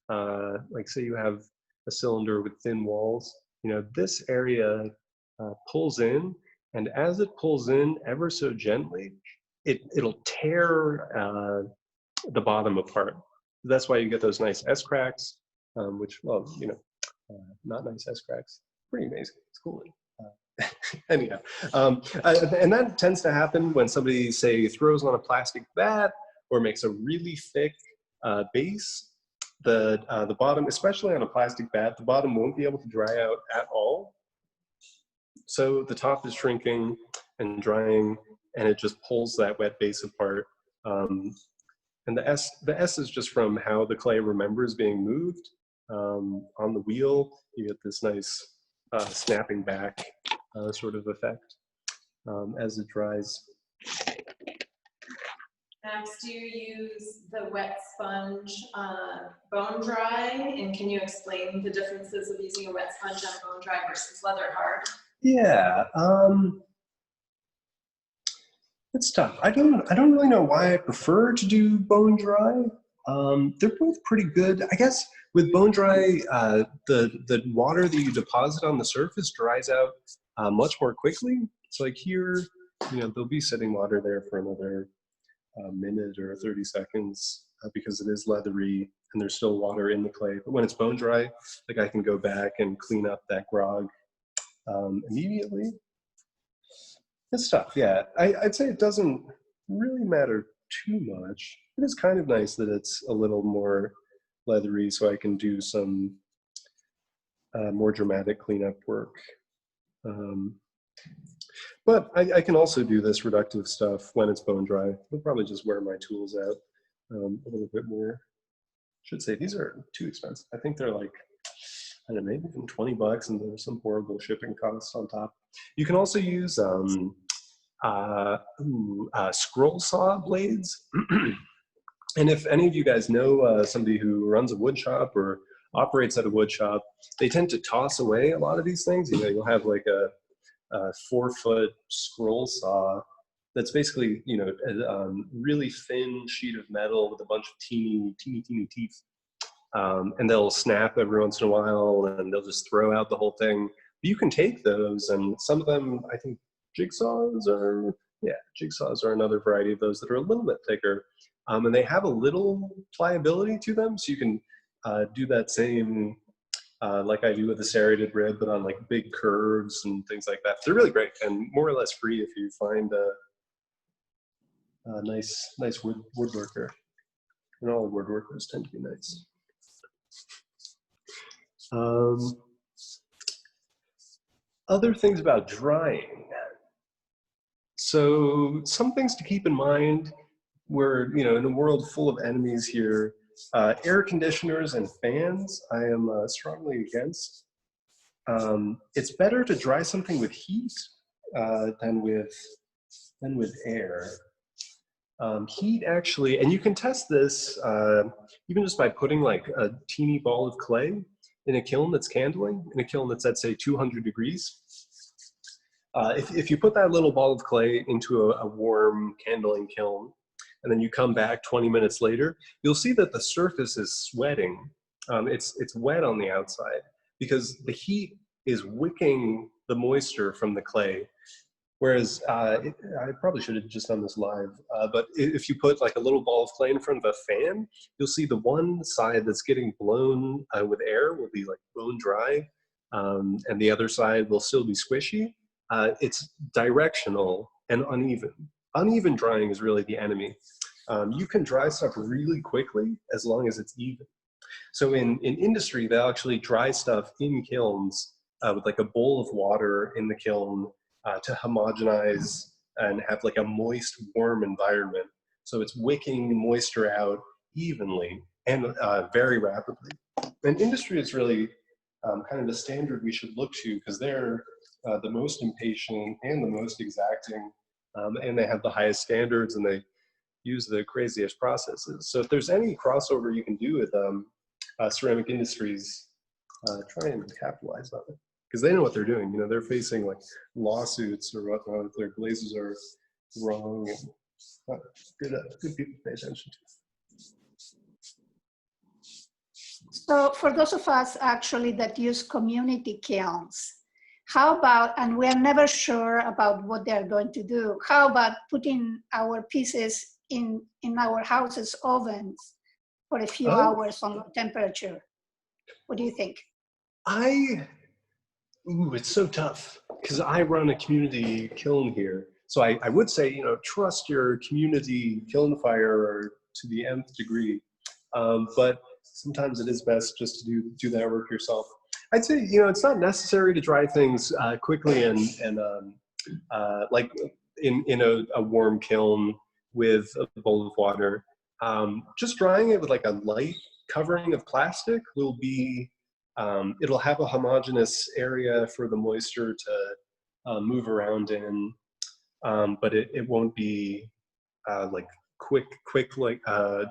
like say you have a cylinder with thin walls, you know, this area pulls in, and as it pulls in ever so gently, it'll tear the bottom apart. That's why you get those nice S cracks, which, well, you know, not nice S cracks, pretty amazing. It's cool. Anyhow, and that tends to happen when somebody, say, throws on a plastic bat or makes a really thick base. The bottom, especially on a plastic bat, the bottom won't be able to dry out at all. So the top is shrinking and drying, and it just pulls that wet base apart. And the S is just from how the clay remembers being moved. On the wheel, you get this nice snapping back sort of effect as it dries. Max, do you use the wet sponge bone dry? And can you explain the differences of using a wet sponge on bone dry versus leather hard? Yeah, it's tough. I don't really know why I prefer to do bone dry. They're both pretty good. I guess with bone dry, the water that you deposit on the surface dries out much more quickly. So like here, you know, there'll be sitting water there for another minute or 30 seconds because it is leathery and there's still water in the clay. But when it's bone dry, like I can go back and clean up that grog immediately. It's tough, yeah. I'd say it doesn't really matter too much. It is kind of nice that it's a little more leathery so I can do some more dramatic cleanup work. But I can also do this reductive stuff when it's bone dry. I'll probably just wear my tools out a little bit more. I should say these are too expensive. I think they're like, I don't know, maybe even 20 bucks, and there's some horrible shipping costs on top. You can also use scroll saw blades. And if any of you guys know somebody who runs a wood shop or operates at a wood shop, they tend to toss away a lot of these things. You know, you'll have like a 4-foot scroll saw that's basically, you know, a really thin sheet of metal with a bunch of teeny teeth. And they'll snap every once in a while, and they'll just throw out the whole thing. But you can take those, and some of them, I think jigsaws are another variety of those that are a little bit thicker. And they have a little pliability to them, so you can do that same, like I do with the serrated rib, but on like big curves and things like that. They're really great and more or less free if you find a nice woodworker. And all woodworkers tend to be nice. Other things about drying. So some things to keep in mind. We're, you know, in a world full of enemies here. Air conditioners and fans, I am strongly against. It's better to dry something with heat than with air. Heat actually, and you can test this even just by putting like a teeny ball of clay in a kiln that's candling, in a kiln that's at say 200 degrees. If you put that little ball of clay into a warm candling kiln, and then you come back 20 minutes later, you'll see that the surface is sweating. It's wet on the outside because the heat is wicking the moisture from the clay. Whereas I probably should have just done this live, but if you put like a little ball of clay in front of a fan, you'll see the one side that's getting blown with air will be like bone dry, and the other side will still be squishy. It's directional and uneven. Uneven drying is really the enemy. You can dry stuff really quickly as long as it's even. So in industry, they'll actually dry stuff in kilns with like a bowl of water in the kiln to homogenize and have like a moist, warm environment. So it's wicking moisture out evenly and very rapidly. And industry is really kind of the standard we should look to, because they're the most impatient and the most exacting, and they have the highest standards, and they use the craziest processes. So if there's any crossover you can do with ceramic industries, try and capitalize on it, because they know what they're doing. You know, they're facing like lawsuits or whatnot if their glazes are wrong. And good people to pay attention to. So for those of us actually that use community kilns, how about, and we're never sure about what they're going to do, how about putting our pieces in our houses' ovens for a few hours on low temperature? What do you think? It's so tough, because I run a community kiln here. So I would say, you know, trust your community kiln fire to the nth degree. But sometimes it is best just to do that work yourself. I'd say, you know, it's not necessary to dry things quickly and like in a warm kiln with a bowl of water. Just drying it with like a light covering of plastic will be, it'll have a homogeneous area for the moisture to move around in, but it won't be like quick, like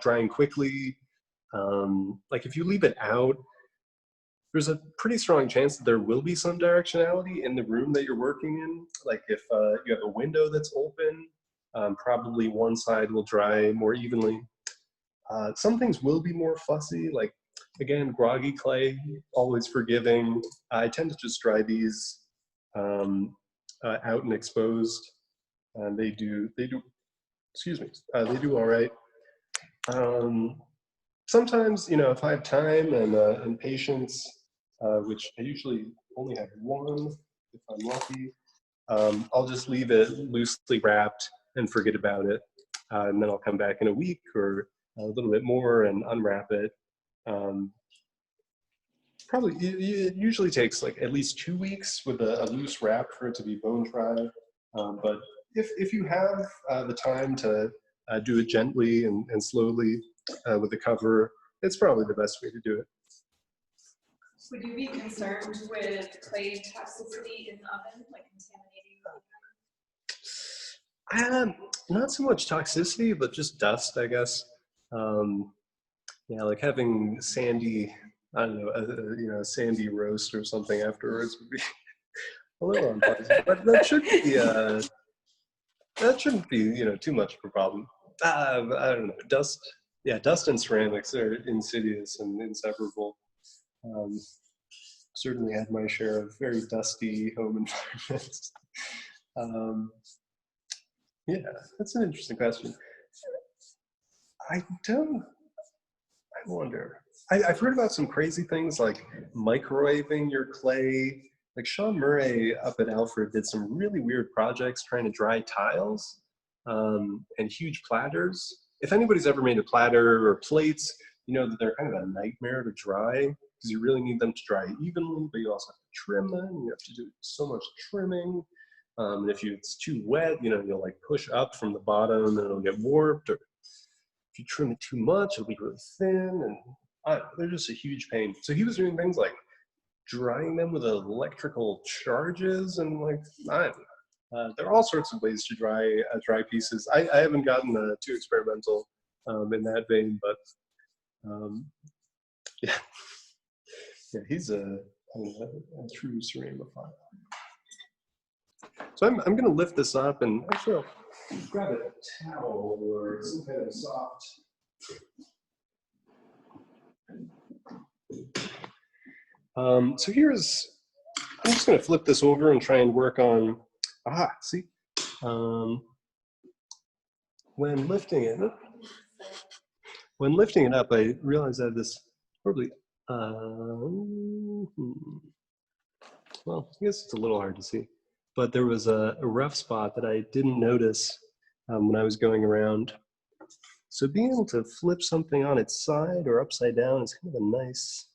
drying quickly. Like if you leave it out, there's a pretty strong chance that there will be some directionality in the room that you're working in. Like if you have a window that's open, probably one side will dry more evenly. Some things will be more fussy, like again, groggy clay, always forgiving. I tend to just dry these out and exposed. They do, excuse me, they do all right. Sometimes, you know, if I have time and patience, which I usually only have one, if I'm lucky, I'll just leave it loosely wrapped and forget about it. And then I'll come back in a week or a little bit more and unwrap it. Probably, it usually takes like at least 2 weeks with a loose wrap for it to be bone dry. But if you have the time to do it gently and slowly with the cover, it's probably the best way to do it. Would you be concerned with clay toxicity in the oven, like contaminating? Not so much toxicity, but just dust, I guess. Yeah, like having sandy, I don't know, you know, a sandy roast or something afterwards would be a little unpleasant. But that shouldn't be, you know, too much of a problem. I don't know, dust. Yeah, dust and ceramics are insidious and inseparable. Certainly had my share of very dusty home environments. Yeah, that's an interesting question. I wonder. I've heard about some crazy things like microwaving your clay. Like Sean Murray up at Alfred did some really weird projects trying to dry tiles and huge platters. If anybody's ever made a platter or plates, you know that they're kind of a nightmare to dry, because you really need them to dry evenly, but you also have to trim them. You have to do so much trimming. And if it's too wet, you know, you'll like push up from the bottom and it'll get warped. Or if you trim it too much, it'll be really thin. And they're just a huge pain. So he was doing things like drying them with electrical charges and like, I don't know. There are all sorts of ways to dry pieces. I haven't gotten too experimental in that vein, but yeah, he's a true ceramiphile. So I'm going to lift this up and actually I'll grab a towel or some kind of soft. So I'm just going to flip this over and try and work on, see, When lifting it up, I realized I have this probably, well, I guess it's a little hard to see, but there was a rough spot that I didn't notice when I was going around. So being able to flip something on its side or upside down is kind of a nice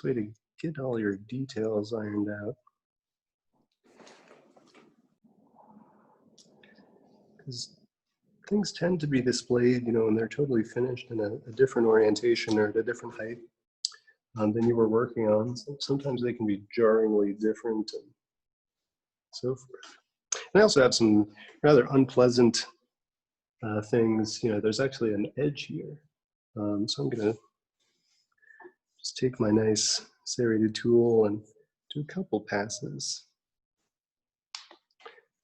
way to get all your details ironed out. Because things tend to be displayed, you know, when they're totally finished in a different orientation or at a different height than you were working on. So sometimes they can be jarringly different and so forth. And I also have some rather unpleasant things. You know, there's actually an edge here. So I'm gonna just take my nice serrated tool and do a couple passes.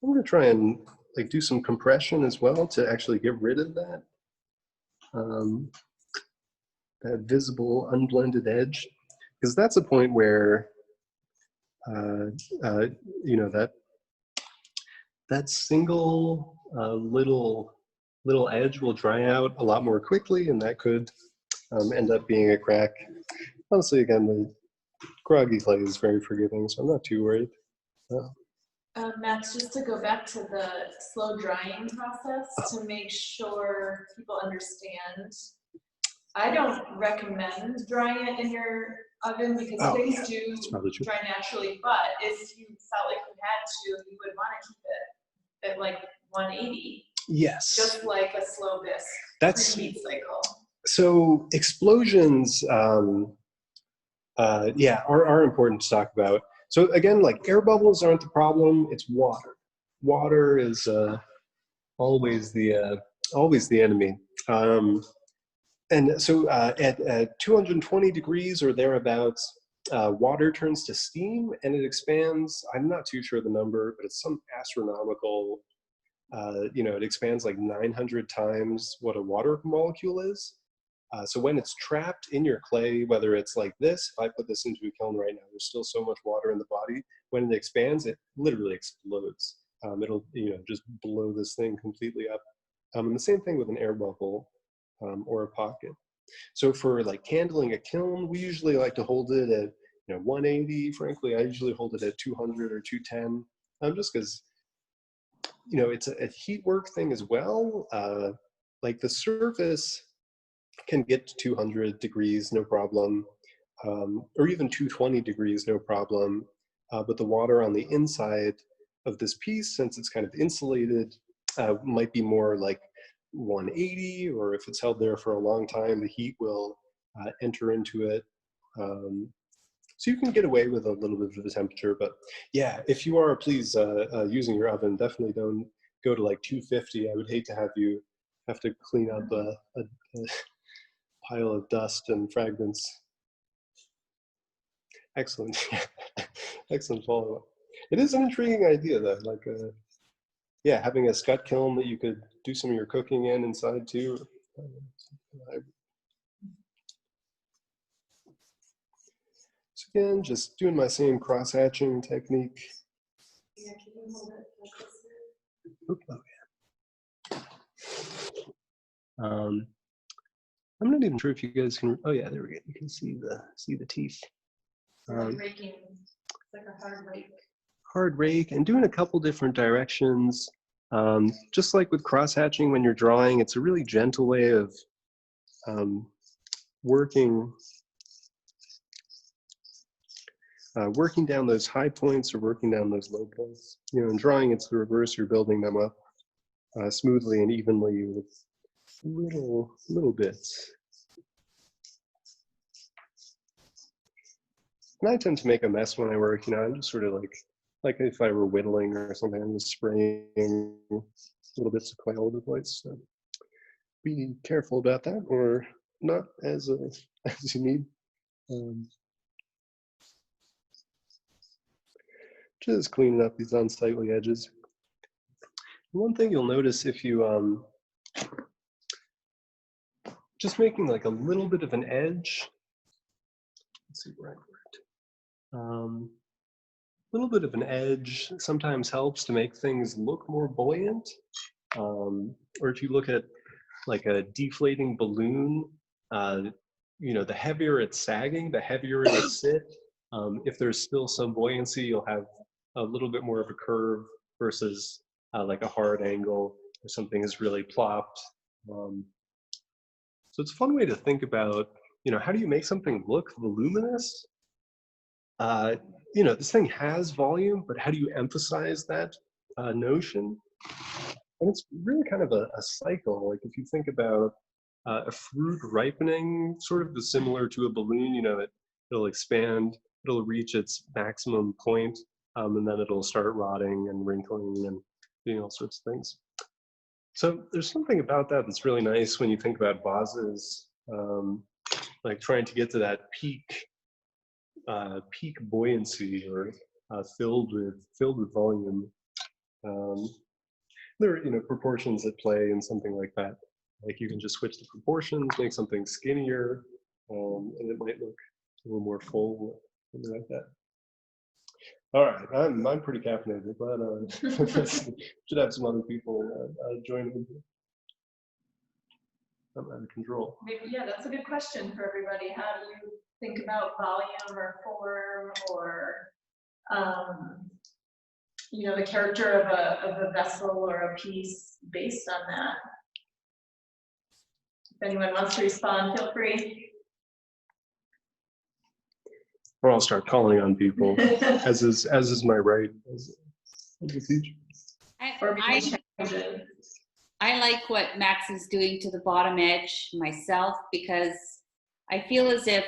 I'm gonna try and like do some compression as well to actually get rid of that that visible unblended edge, because that's a point where you know, that single little edge will dry out a lot more quickly, and that could end up being a crack. Honestly, again, the groggy clay is very forgiving, so I'm not too worried. Max, just to go back to the slow drying process to make sure people understand, I don't recommend drying it in your oven because things do dry naturally, but if you felt like you had to, you would want to keep it at like 180. Yes. Just like a slow bisque preheat cycle. So explosions, yeah, are important to talk about. So again, like air bubbles aren't the problem, it's water. Water is always the enemy. And so at 220 degrees or thereabouts, water turns to steam and it expands. I'm not too sure the number, but it's some astronomical, you know, it expands like 900 times what a water molecule is. So when it's trapped in your clay, whether it's like this, if I put this into a kiln right now, there's still so much water in the body. When it expands, it literally explodes. It'll, you know, just blow this thing completely up. And the same thing with an air bubble or a pocket. So for like handling a kiln, we usually like to hold it at, you know, 180. Frankly, I usually hold it at 200 or 210, just because, you know, it's a heat work thing as well. Like the surface can get to 200 degrees, no problem, or even 220 degrees, no problem. But the water on the inside of this piece, since it's kind of insulated, might be more like 180, or if it's held there for a long time, the heat will enter into it. So you can get away with a little bit of the temperature, but yeah, if you are, please, using your oven, definitely don't go to like 250. I would hate to have you have to clean up a pile of dust and fragments. Excellent. Excellent follow-up. It is an intriguing idea though, like yeah, having a scut kiln that you could do some of your cooking in inside too. So again, just doing my same cross-hatching technique. Yeah, can you hold it like this? Okay. I'm not even sure if you guys can. Oh yeah, there we go. You can see the teeth. Raking, it's like a hard rake. Hard rake, and doing a couple different directions. Just like with cross-hatching, when you're drawing, it's a really gentle way of working down those high points or working down those low points. You know, in drawing, it's the reverse. You're building them up smoothly and evenly with little bits. And I tend to make a mess when I work. You know, I'm just sort of like if I were whittling or something, I'm just spraying little bits of clay all over the place. So be careful about that, or not as you need. Just cleaning up these unsightly edges. One thing you'll notice if you just making like a little bit of an edge. Let's see where I worked. little bit of an edge sometimes helps to make things look more buoyant. Or if you look at like a deflating balloon, you know, the heavier it's sagging, the heavier it'll sit. If there's still some buoyancy, you'll have a little bit more of a curve versus like a hard angle or something is really plopped. So it's a fun way to think about, you know, how do you make something look voluminous? You know, this thing has volume, but how do you emphasize that notion? And it's really kind of a cycle. Like if you think about a fruit ripening, sort of similar to a balloon, you know, it'll expand, it'll reach its maximum point, and then it'll start rotting and wrinkling and doing all sorts of things. So there's something about that that's really nice when you think about vases, like trying to get to that peak buoyancy or filled with volume. There are, you know, proportions at play and something like that. Like you can just switch the proportions, make something skinnier, and it might look a little more full, something like that. All right, I'm pretty caffeinated, but should have some other people join in. I'm out of control. Maybe, yeah, that's a good question for everybody. How do you think about volume or form or, you know, the character of a vessel or a piece based on that? If anyone wants to respond, feel free. Or I'll start calling on people, as is my right as a teacher. I like what Max is doing to the bottom edge myself, because I feel as if,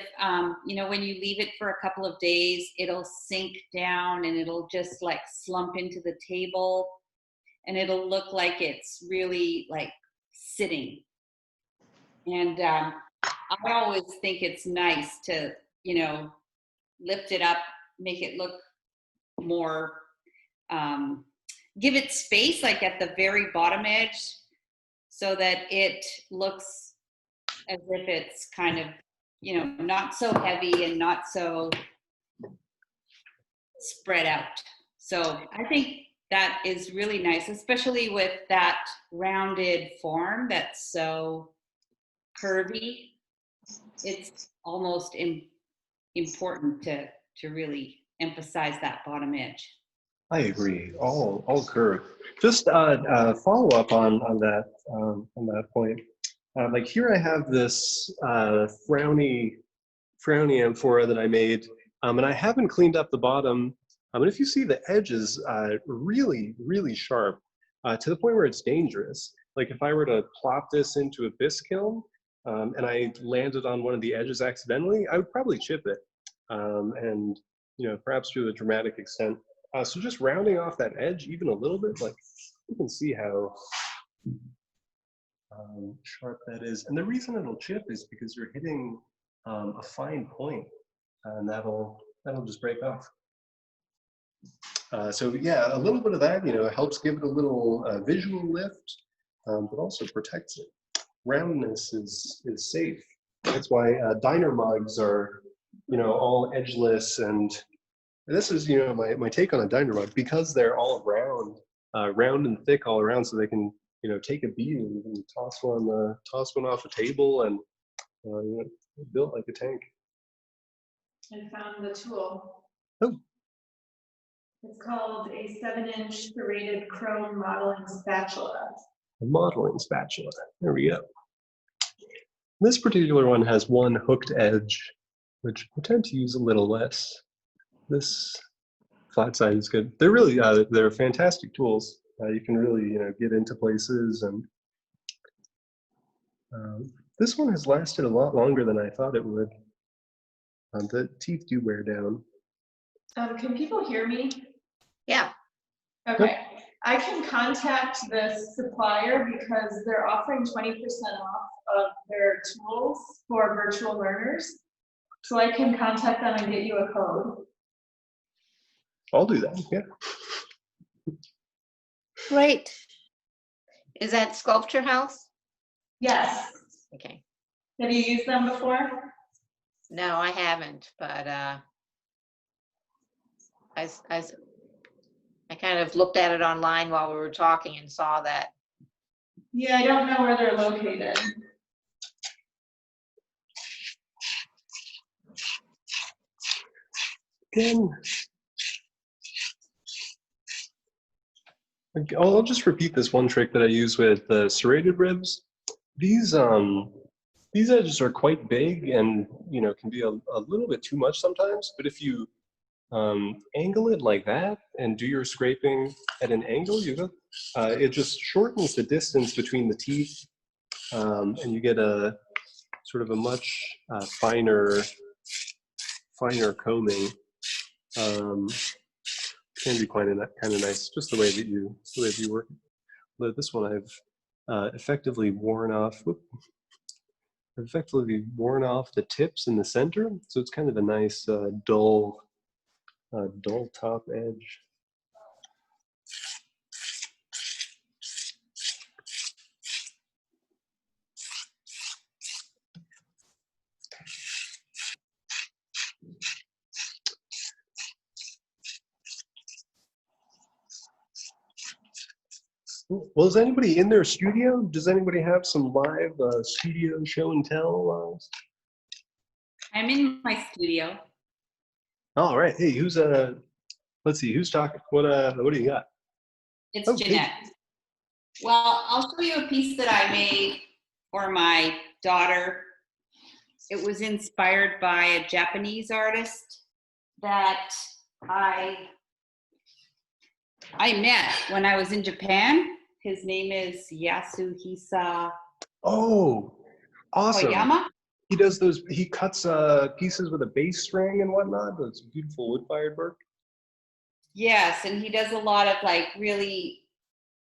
you know, when you leave it for a couple of days, it'll sink down and it'll just like slump into the table and it'll look like it's really like sitting. And I always think it's nice to, you know, lift it up, make it look more, give it space like at the very bottom edge so that it looks as if it's kind of, you know, not so heavy and not so spread out. So I think that is really nice, especially with that rounded form that's so curvy. It's almost important to really emphasize that bottom edge. I agree. All curved. Just follow up on that point. Like here I have this frowny amphora that I made, and I haven't cleaned up the bottom. And if you see, the edge is really sharp to the point where it's dangerous. Like if I were to plop this into a bisque kiln and I landed on one of the edges accidentally, I would probably chip it, and you know, perhaps to a dramatic extent. So just rounding off that edge even a little bit, like you can see how sharp that is. And the reason it'll chip is because you're hitting a fine point, and that'll just break off. So yeah, a little bit of that, you know, helps give it a little visual lift, but also protects it. Roundness is safe. That's why diner mugs are, you know, all edgeless, and this is, you know, my take on a diner mug, because they're all round and thick all around, so they can, you know, take a beating and toss one off a table, and you know, built like a tank. I found the tool. Oh. It's called a 7-inch serrated chrome modeling spatula. A modeling spatula. There we go. This particular one has one hooked edge, which I tend to use a little less. This flat side is good. They're really they're fantastic tools. You can really, you know, get into places, and this one has lasted a lot longer than I thought it would. The teeth do wear down. Can people hear me? Yeah. Okay. Yep. I can contact this supplier because they're offering 20% off of their tools for virtual learners. So I can contact them and get you a code. I'll do that, yeah. Great. Is that Sculpture House? Yes. Okay. Have you used them before? No, I haven't, but I kind of looked at it online while we were talking and saw that. Yeah, I don't know where they're located. Again, I'll just repeat this one trick that I use with the serrated ribs. These edges are quite big and, you know, can be a little bit too much sometimes. But if you angle it like that and do your scraping at an angle, it just shortens the distance between the teeth, and you get a sort of a much finer combing. Can be kind of nice, just the way that you work. But this one I've effectively worn off the tips in the center, so it's kind of a nice dull top edge. Well, is anybody in their studio? Does anybody have some live studio show and tell? I'm in my studio. All right. Hey, let's see, who's talking? What do you got? It's Oh, Jeanette. hey. Well, I'll show you a piece that I made for my daughter. It was inspired by a Japanese artist that I met when I was in Japan. His name is Yasuhisa Oh, awesome. Koyama. He does those, he cuts pieces with a bass string and whatnot. Those beautiful wood-fired work. Yes, and he does a lot of like really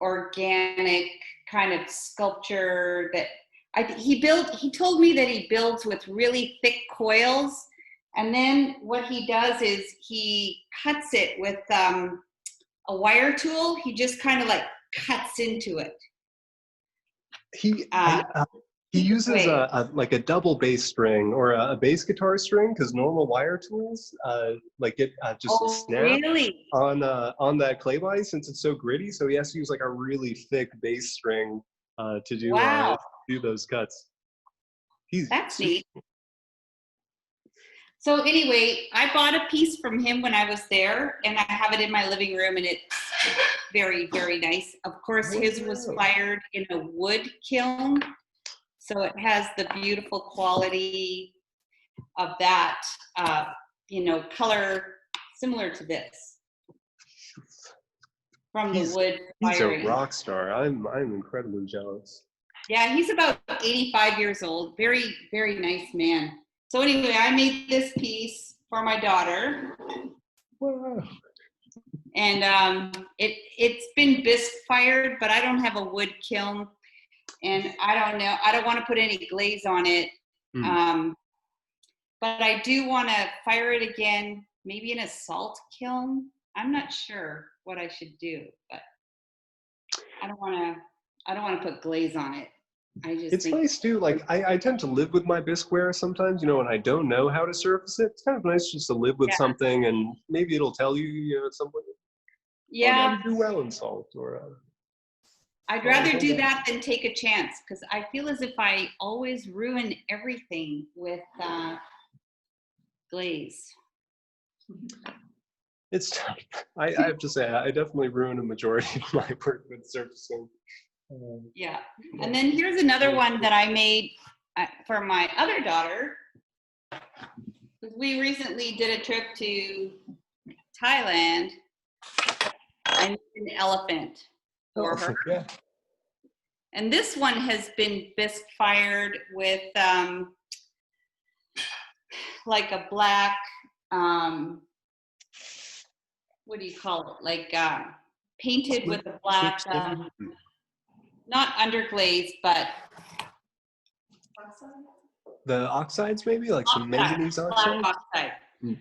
organic kind of sculpture that he told me that he builds with really thick coils, and then what he does is he cuts it with a wire tool. He just kind of like cuts into it. He uses like a double bass string or a bass guitar string, because normal wire tools just snap really? on that clay body since it's so gritty. So he has to use like a really thick bass string to do those cuts. That's neat. So anyway, I bought a piece from him when I was there, and I have it in my living room, and it's very, very nice. Of course, his was fired in a wood kiln, so it has the beautiful quality of that, color similar to this from the wood firing. He's a rock star. I'm incredibly jealous. Yeah, he's about 85 years old. Very, very nice man. So anyway, I made this piece for my daughter. Wow. And it's been bisque fired, but I don't have a wood kiln. And I don't know, I don't want to put any glaze on it. But I do want to fire it again, maybe in a salt kiln. I'm not sure what I should do, but I don't want to put glaze on it. It's nice too. Like I tend to live with my bisqueware sometimes, when I don't know how to surface it. It's kind of nice just to live with something, and maybe it'll tell you, at some point. Yeah. Do well in salt, or. I'd rather do that than take a chance, because I feel as if I always ruin everything with glaze. It's tough. I have to say, I definitely ruin a majority of my work with surfacing. Yeah, and then here's another one that I made for my other daughter. We recently did a trip to Thailand. I made an elephant for her. Yeah. And this one has been bisque fired with like a black, what do you call it? Like painted with a black, not underglaze, but the oxides, maybe like some manganese oxide. Black oxide.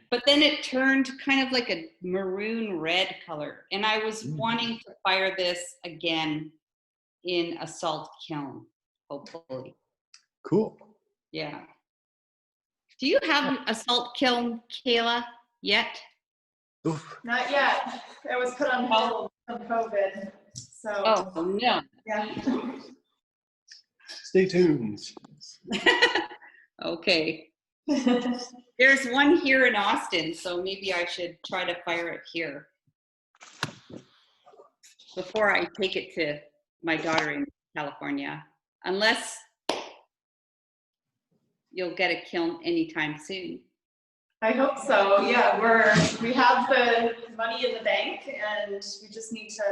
But then it turned kind of like a maroon red color, and I was wanting to fire this again in a salt kiln, hopefully. Cool. Yeah. Do you have a salt kiln, Kayla, yet? Oof. Not yet. It was put on hold from COVID. So, Oh, no. yeah. Stay tuned. Okay. There's one here in Austin, so maybe I should try to fire it here before I take it to my daughter in California. Unless you'll get a kiln anytime soon. I hope so. Yeah, we have the money in the bank, and we just need to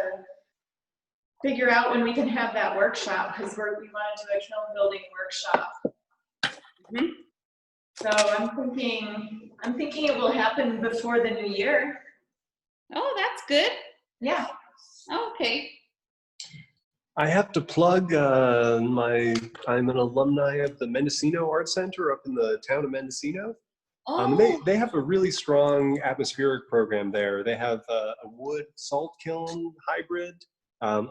figure out when we can have that workshop, because we want to do a kiln building workshop. Mm-hmm. So I'm thinking it will happen before the new year. Oh, that's good. Yeah. Okay. I have to plug I'm an alumni of the Mendocino Art Center up in the town of Mendocino. Oh, They have a really strong atmospheric program there. They have a wood salt kiln hybrid, a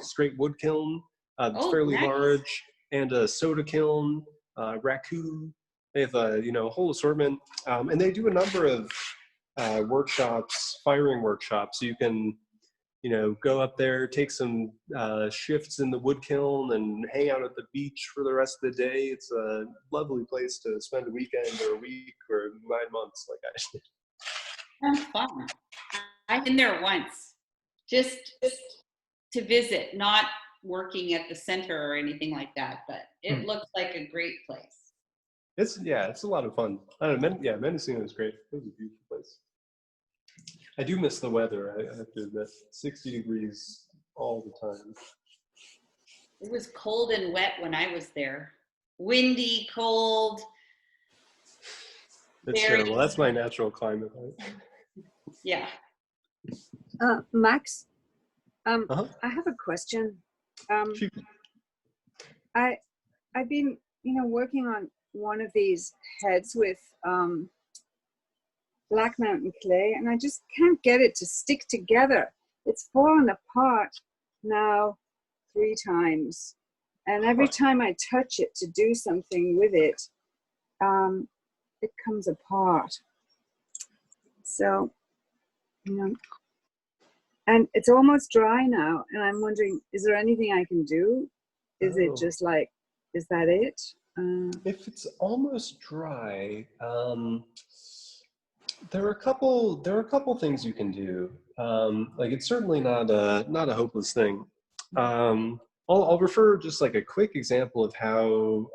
straight wood kiln that's fairly nice. large, and a soda kiln, raku. They have a whole assortment, and they do a number of workshops, firing workshops. So you can go up there, take some shifts in the wood kiln, and hang out at the beach for the rest of the day. It's a lovely place to spend a weekend or a week or 9 months like I did. Sounds fun. I've been there once, just to visit, not working at the center or anything like that, but it looks like a great place. It's a lot of fun. I don't know, Mendocino is great. It was a beautiful place. I do miss the weather, I have to admit. 60 degrees all the time. It was cold and wet when I was there. Windy, cold. That's terrible. That's my natural climate. Right? Yeah. Max, I Uh-huh. have a question. Shoot. I've been, working on one of these heads with Black Mountain clay, and I just can't get it to stick together. It's fallen apart now 3 times, and every time I touch it to do something with it, it comes apart. So, and it's almost dry now, and I'm wondering, is there anything I can do? Is it just like, is that it? If it's almost dry, there are a couple things you can do. Like it's certainly not a hopeless thing. I'll refer just like a quick example of how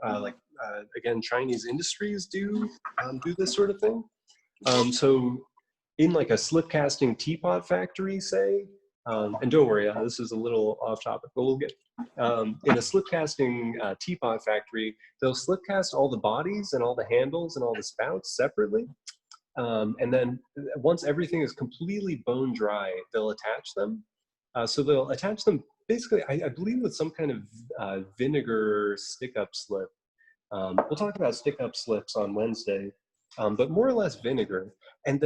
again Chinese industries do this sort of thing. So in like a slip casting teapot factory, say, and don't worry, this is a little off topic, but we'll get in a slip casting teapot factory, they'll slip cast all the bodies and all the handles and all the spouts separately. And then once everything is completely bone dry, they'll attach them. So they'll attach them basically, I believe, with some kind of vinegar stick-up slip. We'll talk about stick-up slips on Wednesday, but more or less vinegar. And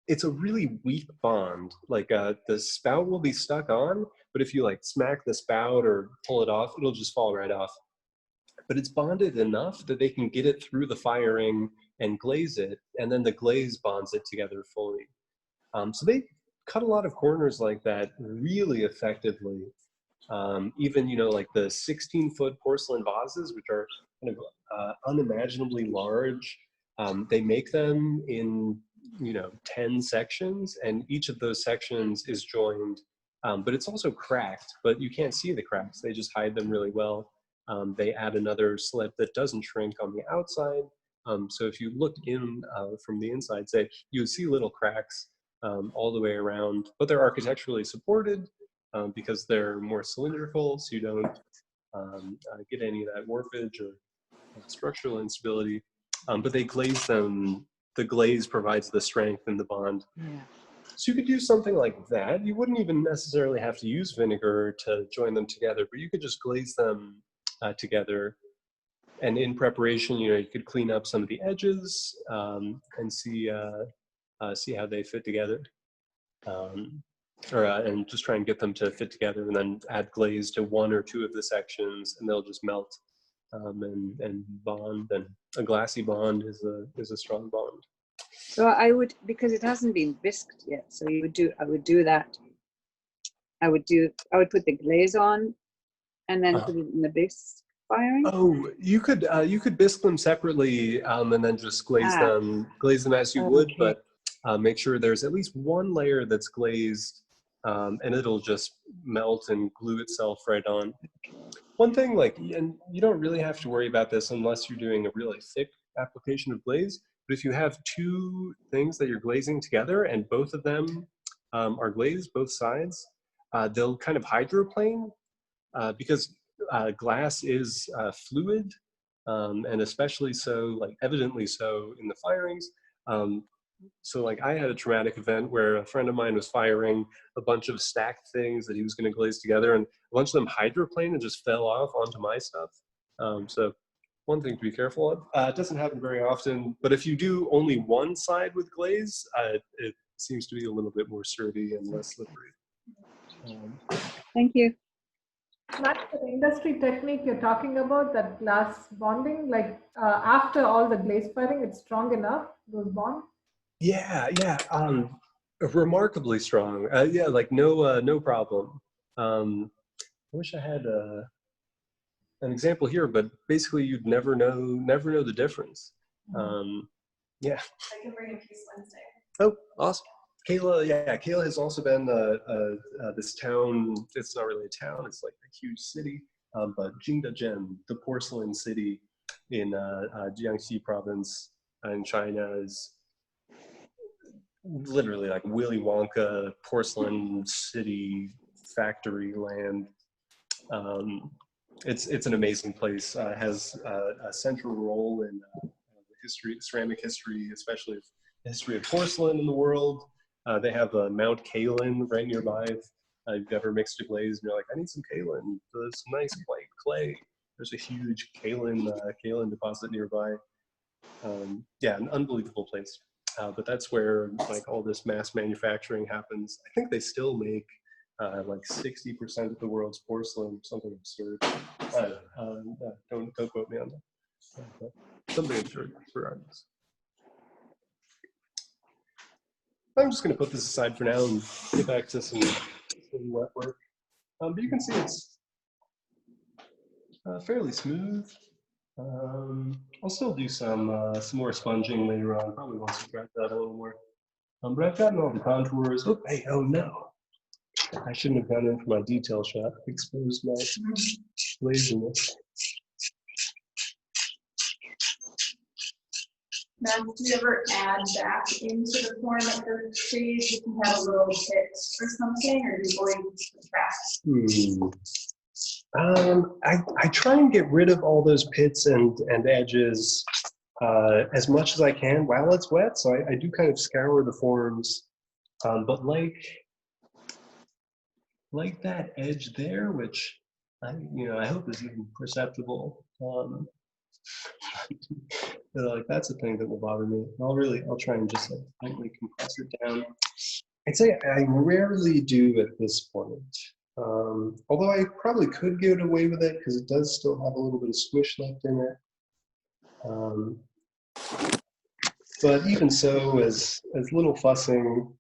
it's a really weak bond. Like the spout will be stuck on, but if you like smack the spout or pull it off, it'll just fall right off. But it's bonded enough that they can get it through the firing and glaze it, and then the glaze bonds it together fully. So they cut a lot of corners like that really effectively. Even like the 16-foot porcelain vases, which are kind of unimaginably large. They make them in 10 sections, and each of those sections is joined, but it's also cracked, but you can't see the cracks. They just hide them really well. They add another slip that doesn't shrink on the outside. So if you look in from the inside, say, you would see little cracks all the way around, but they're architecturally supported because they're more cylindrical, so you don't get any of that warpage or structural instability. But they glaze them. The glaze provides the strength in the bond. Yeah. So you could do something like that. You wouldn't even necessarily have to use vinegar to join them together, but you could just glaze them together. And in preparation, you could clean up some of the edges and see how they fit together, and just try and get them to fit together, and then add glaze to 1 or 2 of the sections, and they'll just melt and bond. And a glassy bond is a strong bond. So I would, because it hasn't been bisqued yet, so I would do that. I would put the glaze on and then put it in the bisque firing. Oh, you could bisque them separately and then just glaze them as you would, Okay. but make sure there's at least one layer that's glazed, and it'll just melt and glue itself right on. One thing, like, and you don't really have to worry about this unless you're doing a really thick application of glaze, but if you have two things that you're glazing together and both of them are glazed, both sides, they'll kind of hydroplane because glass is fluid, and especially so, like evidently so in the firings. So like I had a traumatic event where a friend of mine was firing a bunch of stacked things that he was going to glaze together, and a bunch of them hydroplaned and just fell off onto my stuff. So one thing to be careful of. It doesn't happen very often, but if you do only one side with glaze, it seems to be a little bit more sturdy and less slippery. Thank you. That's the industry technique you're talking about, that glass bonding, like after all the glaze firing, it's strong enough, those bonds? Yeah, remarkably strong. Yeah, like no problem. I wish I had an example here, but basically you'd never know the difference. Yeah. I can bring a piece Wednesday. Oh, awesome. Kayla has also been this town. It's not really a town. It's like a huge city, but Jingdezhen, the porcelain city in Jiangxi province in China, is literally like Willy Wonka porcelain city factory land. It's an amazing place. It has a central role in history, ceramic history, especially the history of porcelain in the world. They have Mount Kaolin right nearby. If you've ever mixed a glaze and you're like, I need some kaolin, this nice white clay. There's a huge kaolin deposit nearby. Yeah, an unbelievable place. But that's where like all this mass manufacturing happens. I think they still make like 60% of the world's porcelain, something absurd. Don't quote me on that. But something absurd for artists. I'm just going to put this aside for now and get back to some wet work. But you can see it's fairly smooth. I'll still do some more sponging later on, probably once we crack that a little more. But I've gotten all the contours. Oh, hey, oh no. I shouldn't have gone in for my detail shot. Exposed my laziness. Matt, do you ever add back into the form at the stage if you have a little pit or something, or do you always subtract? I try and get rid of all those pits and edges as much as I can while it's wet. So I do kind of scour the forms, but like that edge there, which I hope is even perceptible. Like that's a thing that will bother me. I'll try and just like lightly compress it down. I'd say I rarely do at this point. Although I probably could get away with it because it does still have a little bit of squish left in it. But even so, as little fussing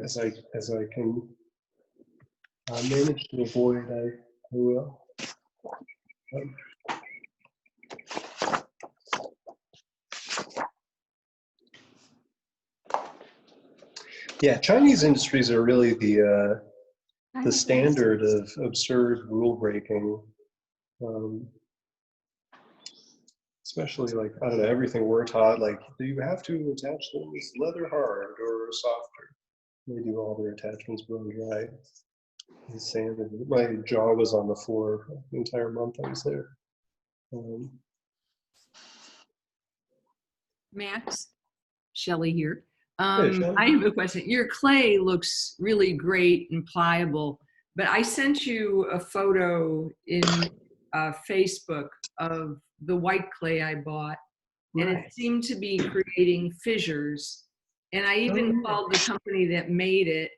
as I can manage to avoid, I will. Yeah, Chinese industries are really the standard of absurd rule breaking, especially like, I don't know, everything we're taught, like you have to attach things leather hard or softer. They do all their attachments bone dry. My jaw was on the floor for the entire month I was there. Max, Shelley here. Hey, Shelley. I have a question. Your clay looks really great and pliable, but I sent you a photo in Facebook of the white clay I bought, and it seemed to be creating fissures. And I even called the company that made it.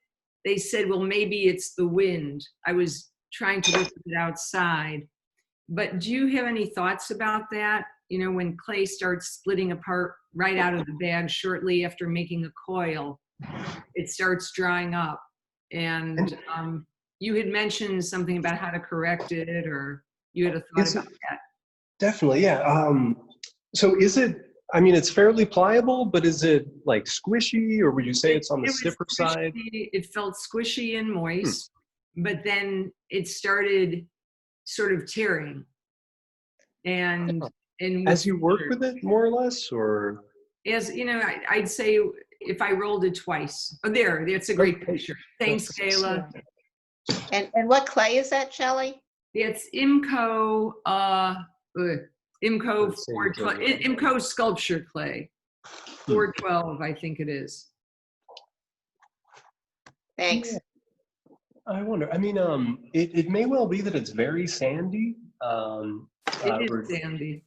They said, well, maybe it's the wind. I was trying to look at it outside. But do you have any thoughts about that? you know, when clay starts splitting apart right out of the bag shortly after making a coil, it starts drying up. And you had mentioned something about how to correct it, or you had a thought about that. Definitely, yeah. So is it, I mean, it's fairly pliable, but is it like squishy, or would you say it's on the stiffer side? It felt squishy and moist, but then it started sort of tearing. And as you work with it, more or less, or? As you know, I'd say if I rolled it twice. Oh, that's a great picture. Thanks, Kayla. And what clay is that, Shelley? It's IMCO, IMCO sculpture clay. 412, I think it is. Thanks. Yeah. I wonder, I mean, it may well be that it's very sandy. It is sandy.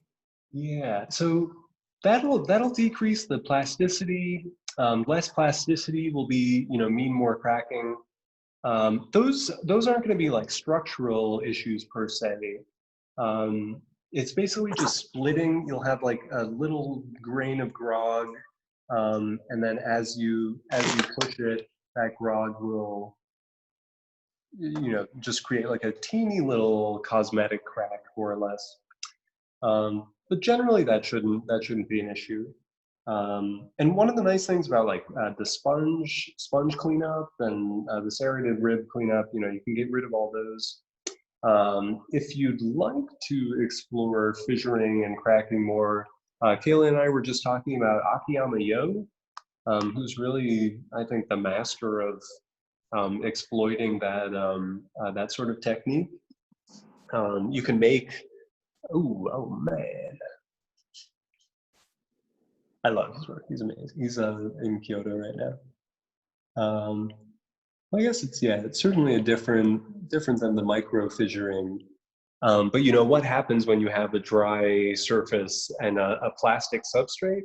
Yeah, so that'll decrease the plasticity. Less plasticity will be, you know, mean more cracking. Those aren't going to be like structural issues per se. It's basically just splitting. You'll have like a little grain of grog, and then as you push it, that grog will, you know, just create like a teeny little cosmetic crack, more or less. But generally, that shouldn't be an issue. And one of the nice things about like the sponge cleanup and the serrated rib cleanup, you know, you can get rid of all those. If you'd like to explore fissuring and cracking more, Kayla and I were just talking about Akiyama Yo, who's really, I think, the master of exploiting that that sort of technique. You can make, oh man, I love his work. He's amazing. He's in Kyoto right now. I guess it's certainly a different than the micro fissuring. But you know what happens when you have a dry surface and a plastic substrate?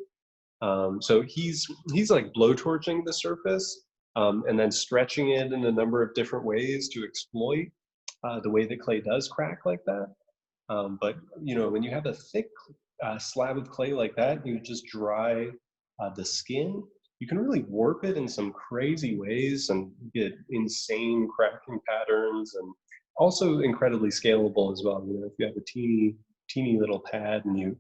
So he's like blowtorching the surface and then stretching it in a number of different ways to exploit the way that clay does crack like that. But you know, when you have a thick slab of clay like that, you just dry the skin. You can really warp it in some crazy ways and get insane cracking patterns, and also incredibly scalable as well. You know, if you have a teeny little pad and you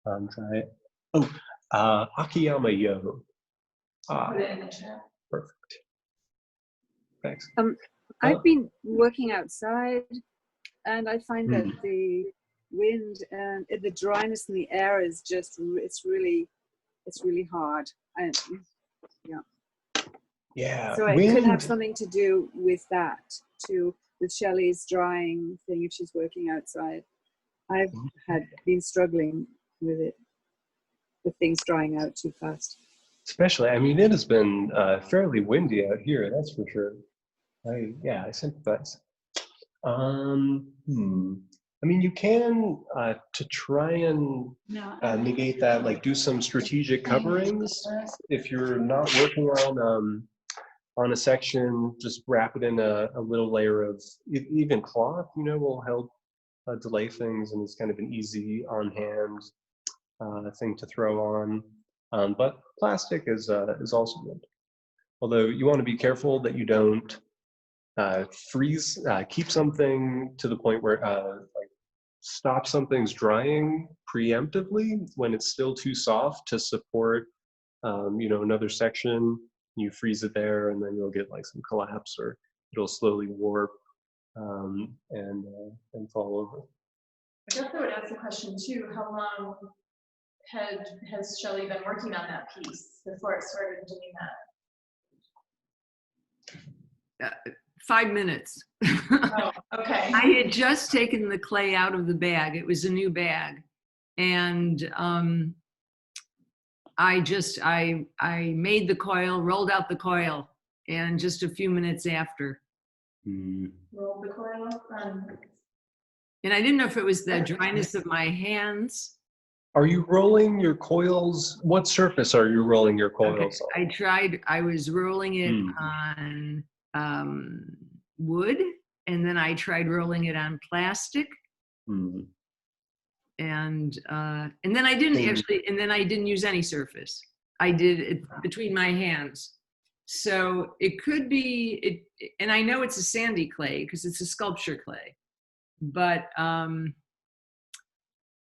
try it. Oh, Akiyama Yo. Perfect. Thanks. I've been working outside, and I find that the wind and the dryness in the air is just, it's really hard. Yeah. So it could have something to do with that, with Shelley's drying thing if she's working outside. I've been struggling with it, with things drying out too fast. Especially, I mean, it has been fairly windy out here, that's for sure. I sympathize. I mean, you can, to try and negate that, like do some strategic coverings. If you're not working on a section, just wrap it in a little layer of even cloth, you know, will help delay things, and it's kind of an easy on-hand thing to throw on. But plastic is also good. Although you want to be careful that you don't freeze, keep something to the point where like stop something's drying preemptively when it's still too soft to support, you know, another section. You freeze it there, and then you'll get like some collapse, or it'll slowly warp and fall over. I guess I would ask the question too: how long has Shelley been working on that piece before it started doing that? 5 minutes. Oh, okay. I had just taken the clay out of the bag. It was a new bag. And I made the coil, rolled out the coil, and just a few minutes after. Rolled the coil and I didn't know if it was the dryness of my hands. Are you rolling your coils? What surface are you rolling your coils on? I was rolling it on wood, and then I tried rolling it on plastic. And then I didn't actually, and then I didn't use any surface. I did it between my hands. So it could be, and I know it's a sandy clay because it's a sculpture clay, but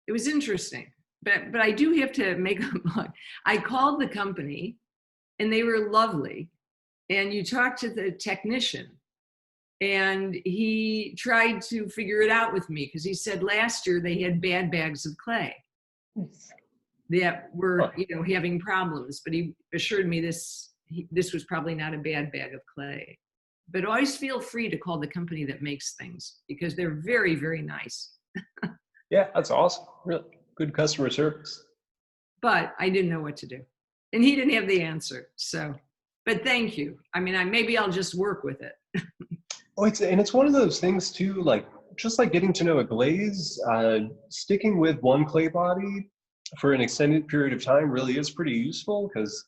it was interesting. But I do have to make I called the company and they were lovely. And you talked to the technician and he tried to figure it out with me because he said last year they had bad bags of clay that were, having problems. But he assured me this was probably not a bad bag of clay. But always feel free to call the company that makes things because they're very, very nice. Yeah, that's awesome. Really good customer service. But I didn't know what to do. And he didn't have the answer. So, but thank you. I mean, maybe I'll just work with it. Oh, it's one of those things too, like just like getting to know a glaze, sticking with one clay body for an extended period of time really is pretty useful because,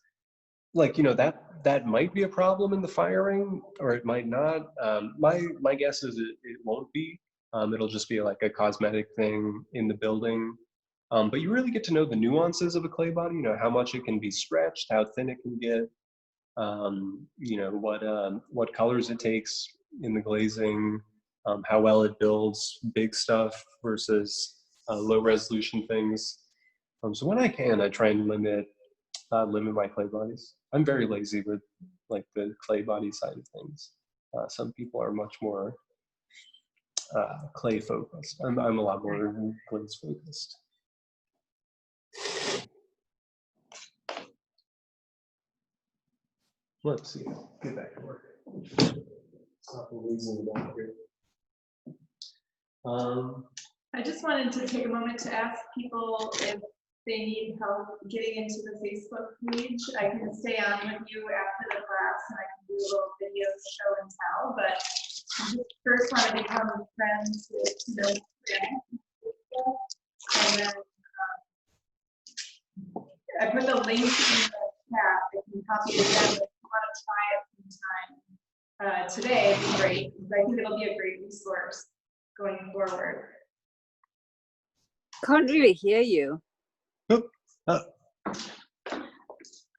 like, that might be a problem in the firing, or it might not. My guess is it won't be. It'll just be like a cosmetic thing in the building. But you really get to know the nuances of a clay body. How much it can be stretched, how thin it can get. What colors it takes in the glazing, how well it builds big stuff versus low resolution things. So when I can, I try and limit my clay bodies. I'm very lazy with like the clay body side of things. Some people are much more clay focused. I'm a lot more glaze focused. Let's see. Get back to work. Stop losing it out here. I just wanted to take a moment to ask people if they need help getting into the Facebook page. I can stay on with you after the class and I can do a little video show and tell, but I just first want to become friends with those people. And then I put the link in the chat. I can copy it again if you want to try it sometime. Today, it'd be great. I think it'll be a great resource going forward. Can't really hear you. Oh,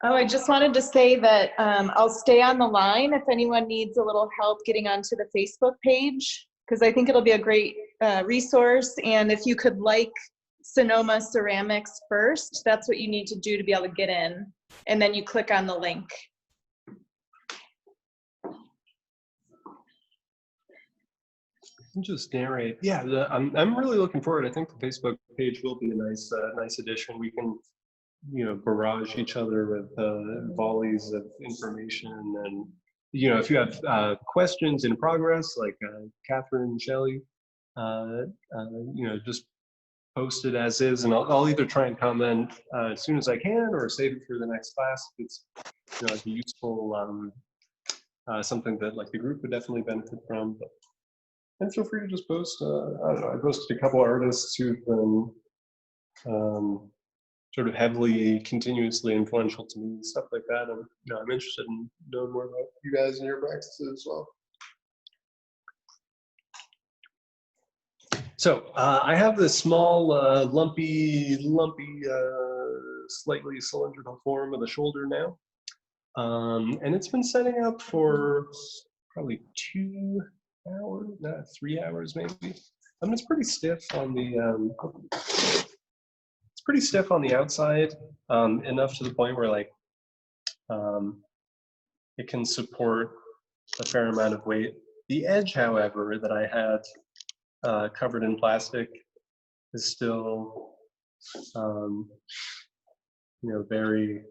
I just wanted to say that I'll stay on the line if anyone needs a little help getting onto the Facebook page, because I think it'll be a great resource. And if you could like Sonoma Ceramics first, that's what you need to do to be able to get in. And then you click on the link. Just narrate. Yeah, I'm really looking forward. I think the Facebook page will be a nice addition. We can, barrage each other with volleys of information, and if you have questions in progress, like Catherine, Shelley, just post it as is, and I'll either try and comment as soon as I can, or save it for the next class. It's like a useful something that like the group would definitely benefit from. But, and feel free to just post. I don't know. I posted a couple artists who've been sort of heavily, continuously influential to me, stuff like that. And I'm interested in knowing more about you guys and your practices as well. So I have this small, lumpy, slightly cylindrical form of the shoulder now, and it's been setting up for probably 2 hours, 3 hours maybe. I mean, it's pretty stiff on the outside, enough to the point where like it can support a fair amount of weight. The edge, however, that I had covered in plastic is still very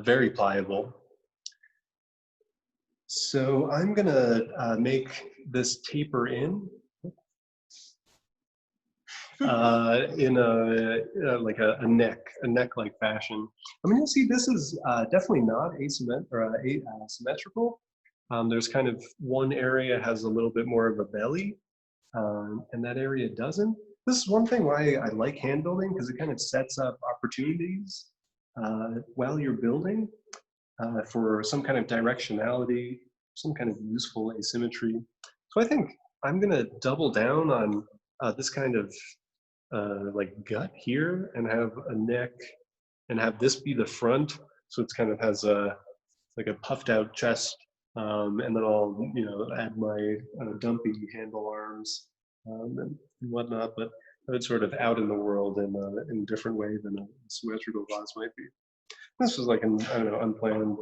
very pliable. So I'm gonna make this taper in like a neck-like fashion. I mean, you'll see this is definitely not symmetrical. There's kind of one area has a little bit more of a belly, and that area doesn't. This is one thing why I like hand building, because it kind of sets up opportunities while you're building for some kind of directionality, some kind of useful asymmetry. So I think I'm gonna double down on this kind of like gut here and have a neck and have this be the front. So it's kind of has a, like a puffed out chest. And then I'll, you know, add my dumpy handle arms and whatnot, but it's sort of out in the world in a different way than a symmetrical vase might be. This was like an, I don't know, unplanned,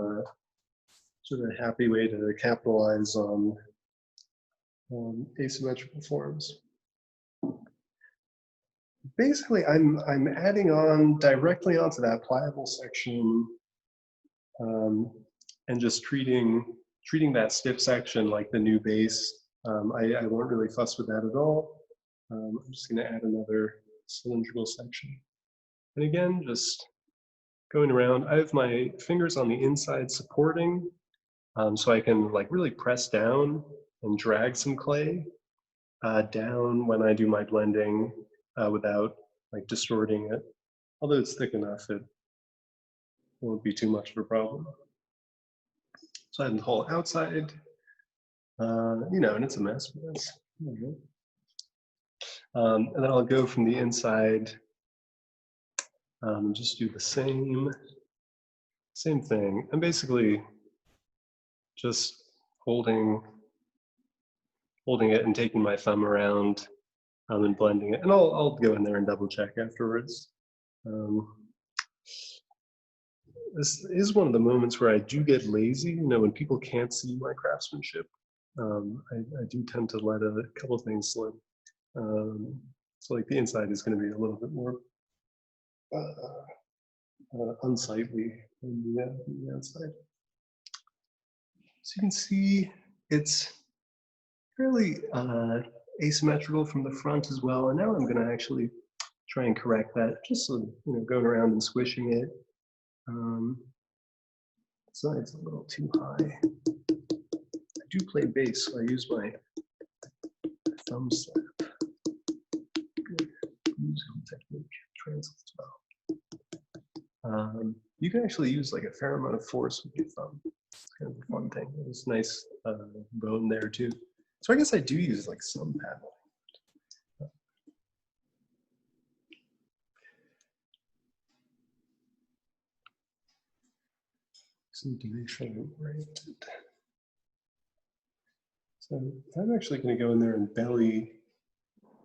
sort of happy way to capitalize on asymmetrical forms. Basically, I'm adding on directly onto that pliable section and just treating that stiff section like the new base. I won't really fuss with that at all. I'm just going to add another cylindrical section. And again, just going around, I have my fingers on the inside supporting, so I can like really press down and drag some clay down when I do my blending without like distorting it. Although it's thick enough, it won't be too much of a problem. So I have the whole outside, you know, and it's a mess, but that's, and then I'll go from the inside and just do the same thing. I'm basically just holding it and taking my thumb around and blending it. And I'll go in there and double check afterwards. This is one of the moments where I do get lazy, you know, when people can't see my craftsmanship. I do tend to let a couple of things slip. So like the inside is going to be a little bit more unsightly than the outside. So you can see it's fairly asymmetrical from the front as well. And now I'm going to actually try and correct that, just so, you know, going around and squishing it. So it's a little too high. I do play bass, so I use my thumb slap. Good musical technique translates well. You can actually use like a fair amount of force with your thumb. It's kind of a fun thing. There's nice bone there too. So I guess I do use like some paddling. Just need to make sure I'm oriented. So I'm actually going to go in there and belly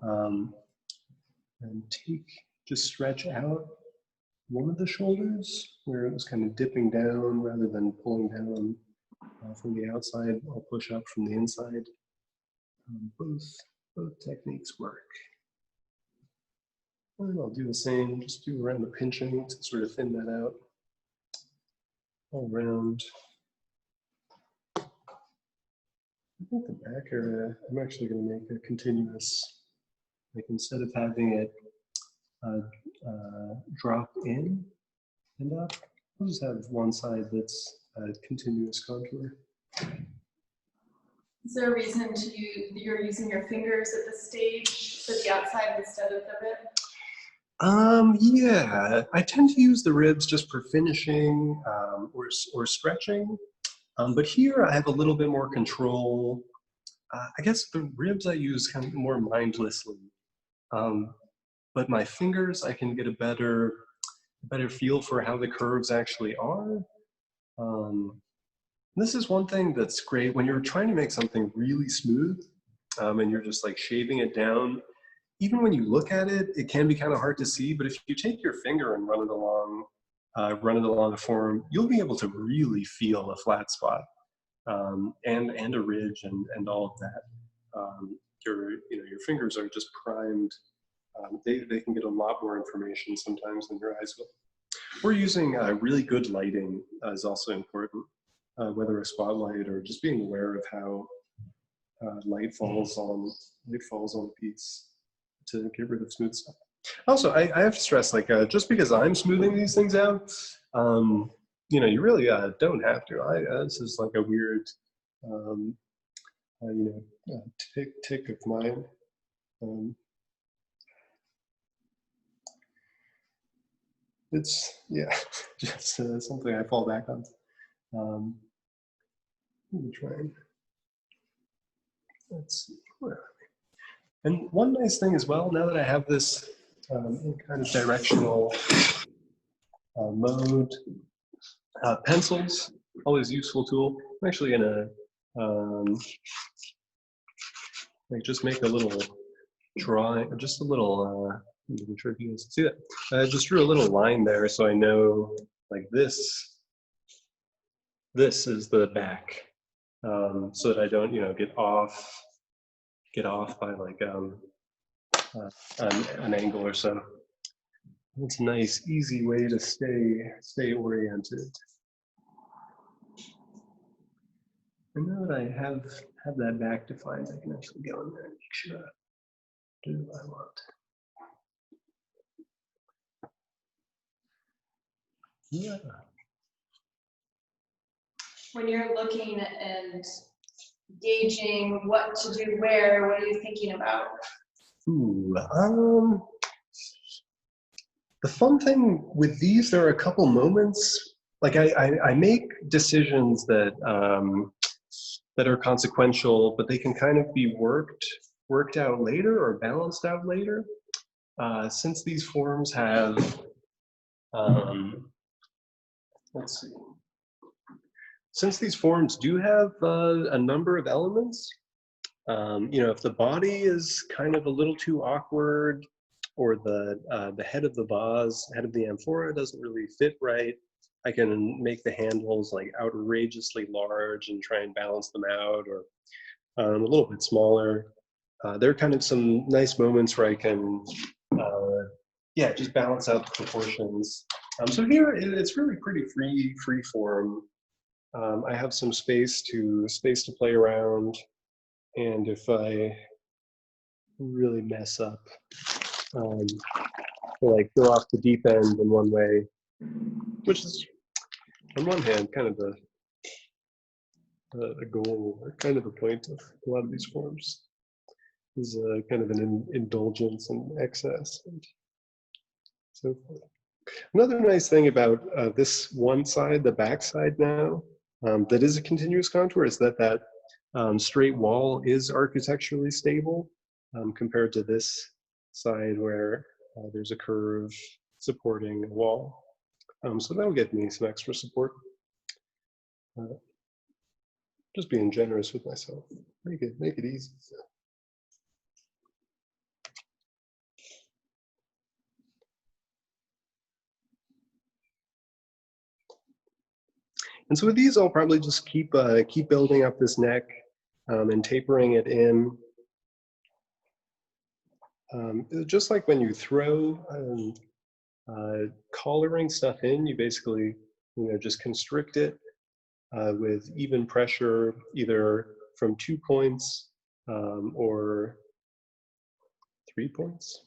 and just stretch out one of the shoulders where it was kind of dipping down rather than pulling down from the outside. I'll push up from the inside. Both techniques work. And I'll do the same, just do around the pinching to sort of thin that out all around. I think the back area, I'm actually going to make a continuous, like instead of having it drop in and up, I'll just have one side that's a continuous contour. Is there a reason you're using your fingers at this stage for the outside instead of the rib? Yeah, I tend to use the ribs just for finishing or stretching. But here I have a little bit more control. I guess the ribs I use kind of more mindlessly. But my fingers, I can get a better feel for how the curves actually are. This is one thing that's great when you're trying to make something really smooth and you're just like shaving it down. Even when you look at it, it can be kind of hard to see, but if you take your finger and run it along the form, you'll be able to really feel a flat spot and a ridge and all of that. Your fingers are just primed. They can get a lot more information sometimes than your eyes will. We're using really good lighting is also important, whether a spotlight or just being aware of how light falls on a piece to get rid of smooth stuff. Also, I have to stress, like, just because I'm smoothing these things out, you really don't have to. This is like a weird, tick of mine. It's, yeah, just something I fall back on. Let me try and, let's see, where are we? And one nice thing as well, now that I have this in kind of directional mode. Pencils, always useful tool. I'm actually gonna like just make a little drawing, just a little, I'm sure if you guys can see that. I just drew a little line there so I know like this is the back, so that I don't, you know, get off by like an angle or so. It's a nice, easy way to stay oriented. And now that I have that back defined, I can actually go in there and make sure I do what I want. Yeah. When you're looking and gauging what to do where, what are you thinking about? Ooh, the fun thing with these, there are a couple moments, like I make decisions that that are consequential, but they can kind of be worked out later or balanced out later. Since these forms have, let's see. Since these forms do have a number of elements, you know, if the body is kind of a little too awkward, or the head of the vase, head of the amphora doesn't really fit right, I can make the handles like outrageously large and try and balance them out, or a little bit smaller. There are kind of some nice moments where I can, yeah, just balance out the proportions. So here it's really pretty free form. I have some space to play around, and if I really mess up, or like go off the deep end in one way, which is on one hand kind of a goal, or kind of the point of a lot of these forms, is kind of an indulgence and excess and so forth. Another nice thing about this one side, the back side now, that is a continuous contour, is that straight wall is architecturally stable compared to this side where there's a curve supporting a wall. So that'll get me some extra support. Just being generous with myself. Make it easy. And so with these, I'll probably just keep building up this neck and tapering it in. Just like when you throw collaring stuff in, you basically, you know, just constrict it with even pressure, either from 2 points or 3 points.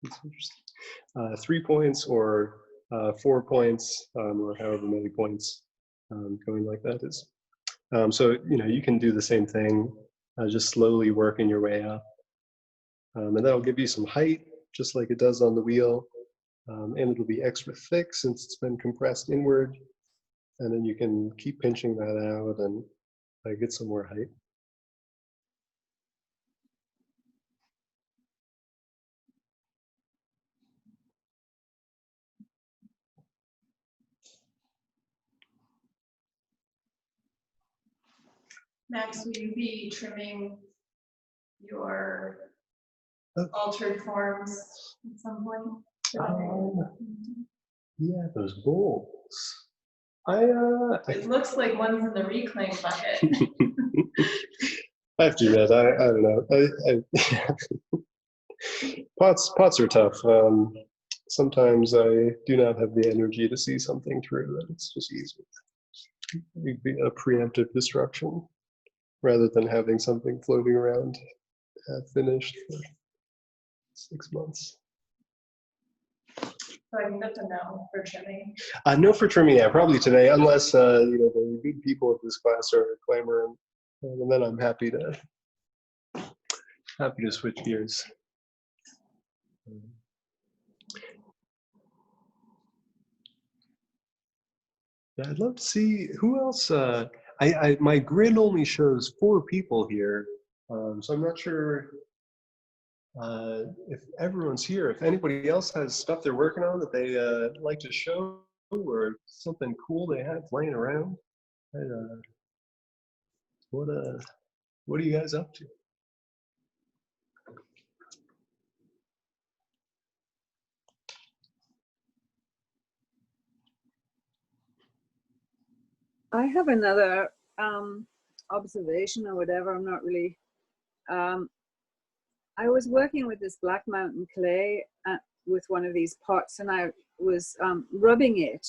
That's interesting. 3 points or 4 points, or however many points going like that is. So, you know, you can do the same thing, just slowly working your way up. And that'll give you some height, just like it does on the wheel. And it'll be extra thick since it's been compressed inward. And then you can keep pinching that out and get some more height. Max, will you be trimming your altered forms at some point? Yeah, those bowls. It looks like one's in the reclaim bucket. I have to admit, I don't know. Pots are tough. Sometimes I do not have the energy to see something through, and it's just easier. It'd be a preemptive destruction rather than having something floating around finished for 6 months. So I can get to know for trimming. No for trimming, yeah, probably today, unless you know, the good people of this class are clamoring, and then I'm happy to switch gears. Yeah, I'd love to see who else. My grid only shows 4 people here, so I'm not sure if everyone's here, if anybody else has stuff they're working on that they like to show, or something cool they have laying around, what are you guys up to? I have another observation or whatever. I'm not really. I was working with this black mountain clay with one of these pots, and I was rubbing it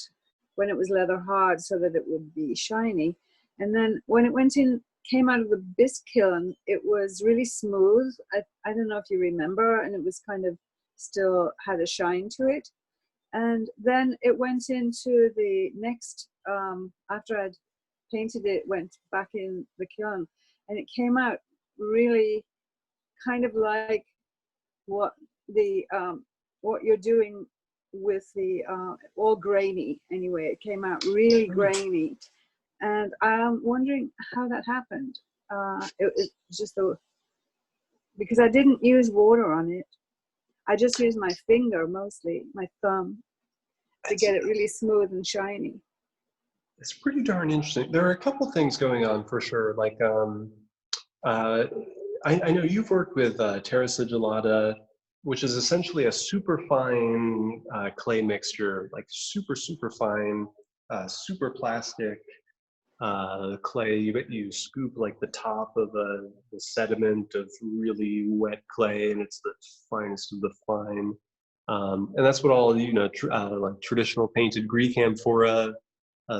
when it was leather hard so that it would be shiny. And then when it went in, came out of the bisque kiln, it was really smooth. I don't know if you remember, and it was kind of still had a shine to it. And then it went into the next, after I'd painted it, went back in the kiln, and it came out really kind of like what the what you're doing with the all grainy. Anyway, it came out really grainy, and I'm wondering how that happened. It just because I didn't use water on it. I just used my finger mostly, my thumb, to get it really smooth and shiny. It's pretty darn interesting. There are a couple things going on for sure. Like, I know you've worked with terra sigillata, which is essentially a super fine clay mixture, like super fine, super plastic clay. You scoop like the top of the sediment of really wet clay, and it's the finest of the fine. And that's what all, you know, like traditional painted Greek amphora,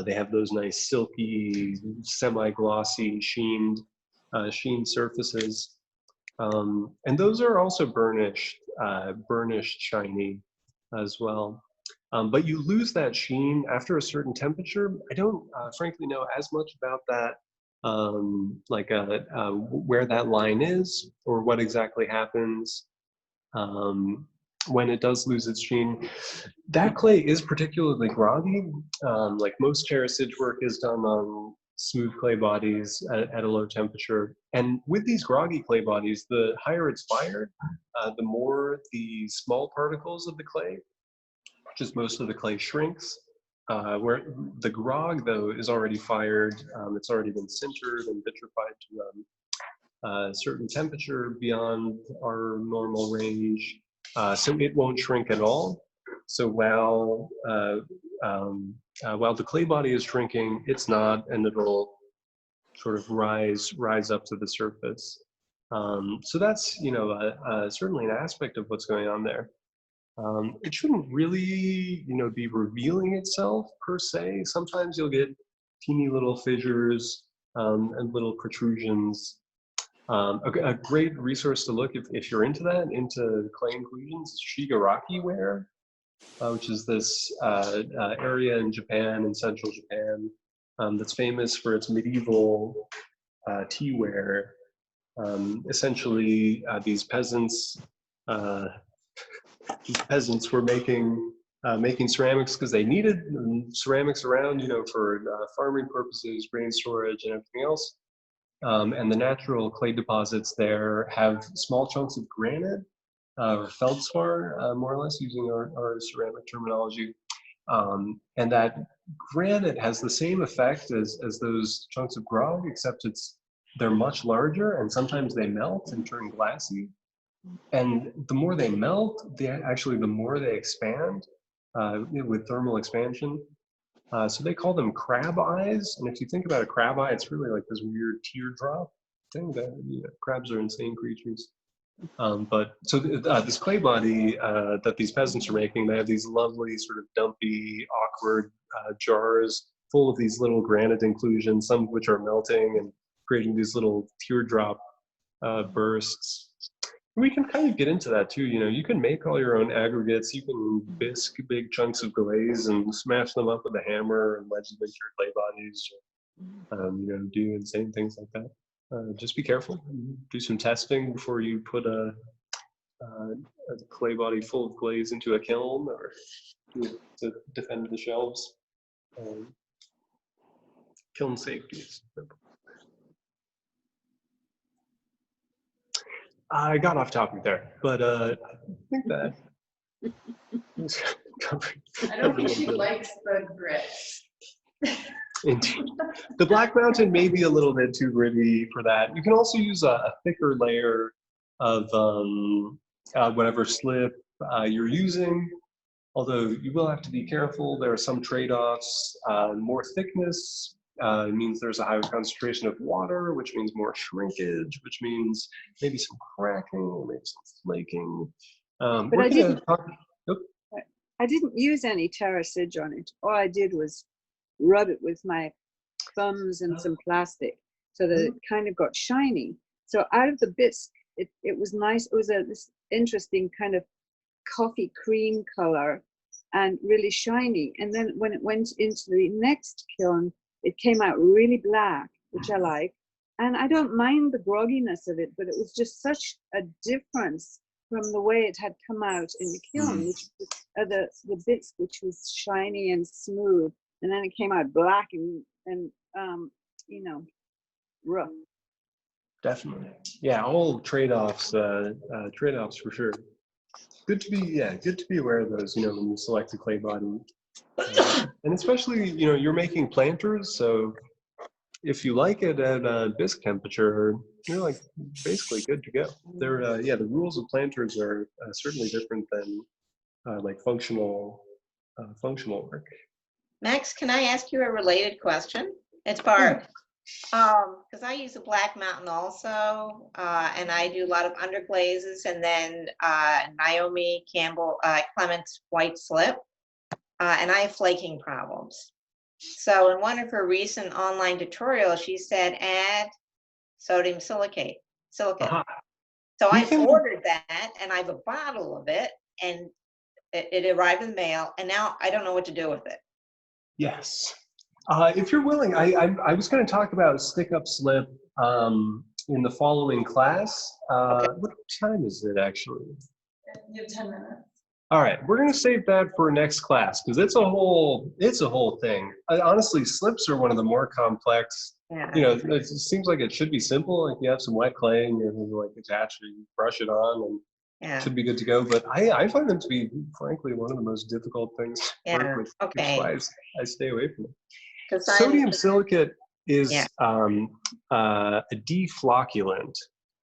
they have those nice silky, semi-glossy, sheen surfaces. And those are also burnished shiny as well. But you lose that sheen after a certain temperature. I don't frankly know as much about that, where that line is or what exactly happens when it does lose its sheen. That clay is particularly groggy. Like most terracage work is done on smooth clay bodies at a low temperature. And with these groggy clay bodies, the higher it's fired, the more the small particles of the clay, which is most of the clay, shrinks. Where the grog, though, is already fired. It's already been sintered and vitrified to a certain temperature beyond our normal range. So it won't shrink at all. So while the clay body is shrinking, it's not, and it'll sort of rise up to the surface. So that's, you know, certainly an aspect of what's going on there. It shouldn't really, you know, be revealing itself per se. Sometimes you'll get teeny little fissures and little protrusions. A great resource to look if you're into that, into clay inclusions, is Shigaraki ware, which is this area in Japan, in central Japan, that's famous for its medieval tea ware. Essentially, these peasants were making ceramics because they needed ceramics around, you know, for farming purposes, grain storage, and everything else. And the natural clay deposits there have small chunks of granite or feldspar, more or less, using our ceramic terminology. And that granite has the same effect as those chunks of grog, except they're much larger, and sometimes they melt and turn glassy. And the more they melt, the more they expand with thermal expansion. So they call them crab eyes. And if you think about a crab eye, it's really like this weird teardrop thing that, you know, crabs are insane creatures. But so this clay body that these peasants are making, they have these lovely sort of dumpy, awkward jars full of these little granite inclusions, some of which are melting and creating these little teardrop bursts. We can kind of get into that too. You know, you can make all your own aggregates. You can bisque big chunks of glaze and smash them up with a hammer and wedge them into your clay bodies. You know, do insane things like that. Just be careful. Do some testing before you put a clay body full of glaze into a kiln, or to defend the shelves. Kiln safety is simple. I got off topic there, but I think that I don't think she likes the grit. Indeed. The Black Mountain may be a little bit too gritty for that. You can also use a thicker layer of whatever slip you're using, although you will have to be careful. There are some trade-offs. More thickness means there's a higher concentration of water, which means more shrinkage, which means maybe some cracking or maybe some flaking. But I didn't use any TerraSig on it. All I did was rub it with my thumbs and some plastic so that it kind of got shiny. So out of the bisque, it was nice. It was this interesting kind of coffee cream color and really shiny. And then when it went into the next kiln, it came out really black, which I like. And I don't mind the grogginess of it, but it was just such a difference from the way it had come out in the kiln, which was the bisque, which was shiny and smooth. And then it came out black and you know, rough. Definitely. Yeah, all trade-offs, trade-offs for sure. Good to be aware of those, when you select a clay body. And especially, you're making planters, so if you like it at bisque temperature, you're like basically good to go. The rules of planters are certainly different than like functional work. Max, can I ask you a related question? It's Barb. Because I use a Black Mountain also, and I do a lot of underglazes, and then Naomi Clement's white slip, and I have flaking problems. So in one of her recent online tutorials, she said add sodium silicate. So I ordered that, and I have a bottle of it, and it arrived in the mail, and now I don't know what to do with it. Yes. If you're willing, I was going to talk about stick-up slip in the following class. Okay. What time is it actually? You have 10 minutes. All right, we're going to save that for next class because it's a whole thing. Honestly, slips are one of the more complex. Yeah. It seems like it should be simple. Like you have some wet clay and you like attach it, you brush it on, and it should be good to go. But I find them to be, frankly, one of the most difficult things to work with. Okay. Which is why I stay away from it. Sodium silicate is a deflocculant.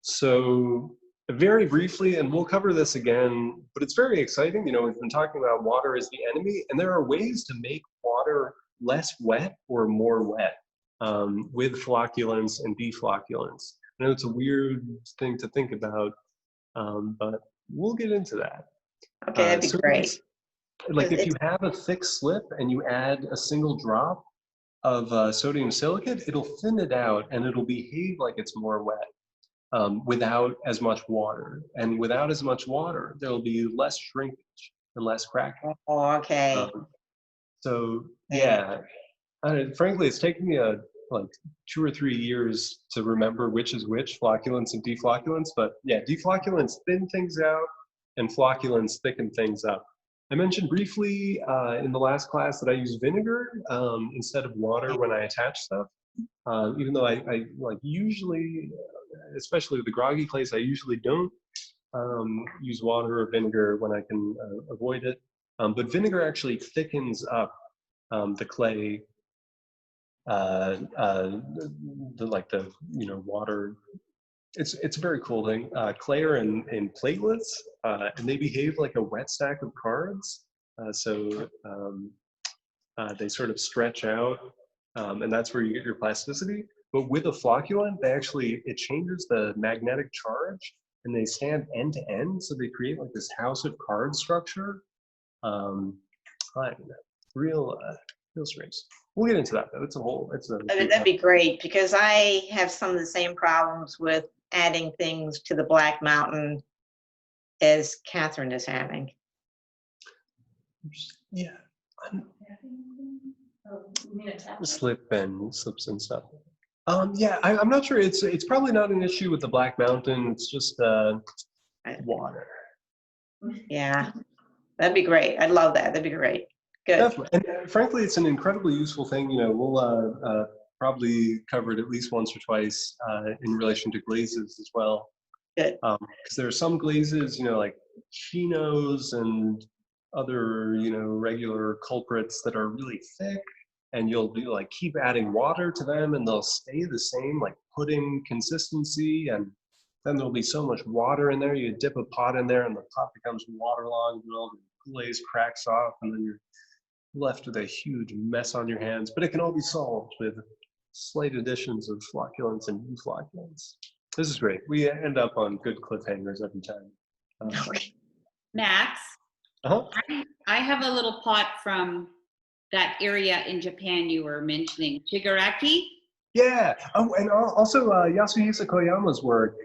So very briefly, and we'll cover this again, but it's very exciting. We've been talking about water as the enemy, and there are ways to make water less wet or more wet with flocculants and deflocculants. I know it's a weird thing to think about, but we'll get into that. Okay, that'd be great. Like if you have a thick slip and you add a single drop of sodium silicate, it'll thin it out and it'll behave like it's more wet without as much water. And without as much water, there'll be less shrinkage and less cracking. Oh, okay. Frankly, it's taken me like 2 or 3 years to remember which is which, flocculants and deflocculants. But yeah, deflocculants thin things out and flocculants thicken things up. I mentioned briefly in the last class that I use vinegar instead of water when I attach stuff. Even though I like usually, especially with the groggy clays, I usually don't use water or vinegar when I can avoid it. But vinegar actually thickens up the clay, water. It's a very cool thing. Clay are in platelets, and they behave like a wet stack of cards. So they sort of stretch out, and that's where you get your plasticity. But with a flocculant, it changes the magnetic charge, and they stand end to end, so they create like this house of cards structure. Real strange. We'll get into that though. That'd be great because I have some of the same problems with adding things to the Black Mountain as Catherine is having. Yeah. Slips and stuff. I'm not sure. It's probably not an issue with the Black Mountain. It's just water. Yeah, that'd be great. I'd love that. That'd be great. Good. Definitely. And frankly, it's an incredibly useful thing. We'll probably cover it at least once or twice in relation to glazes as well. Good. Because there are some glazes, you know, like chinos and other, you know, regular culprits that are really thick, and you'll do like keep adding water to them and they'll stay the same, like pudding consistency, and then there'll be so much water in there, you dip a pot in there and the pot becomes waterlogged and all the glaze cracks off, and then you're left with a huge mess on your hands. But it can all be solved with slight additions of flocculants and deflocculants. This is great. We end up on good cliffhangers every time. Max, I have a little pot from that area in Japan you were mentioning, Shigaraki. Yeah. Oh, and also Yasuhisa Koyama's work.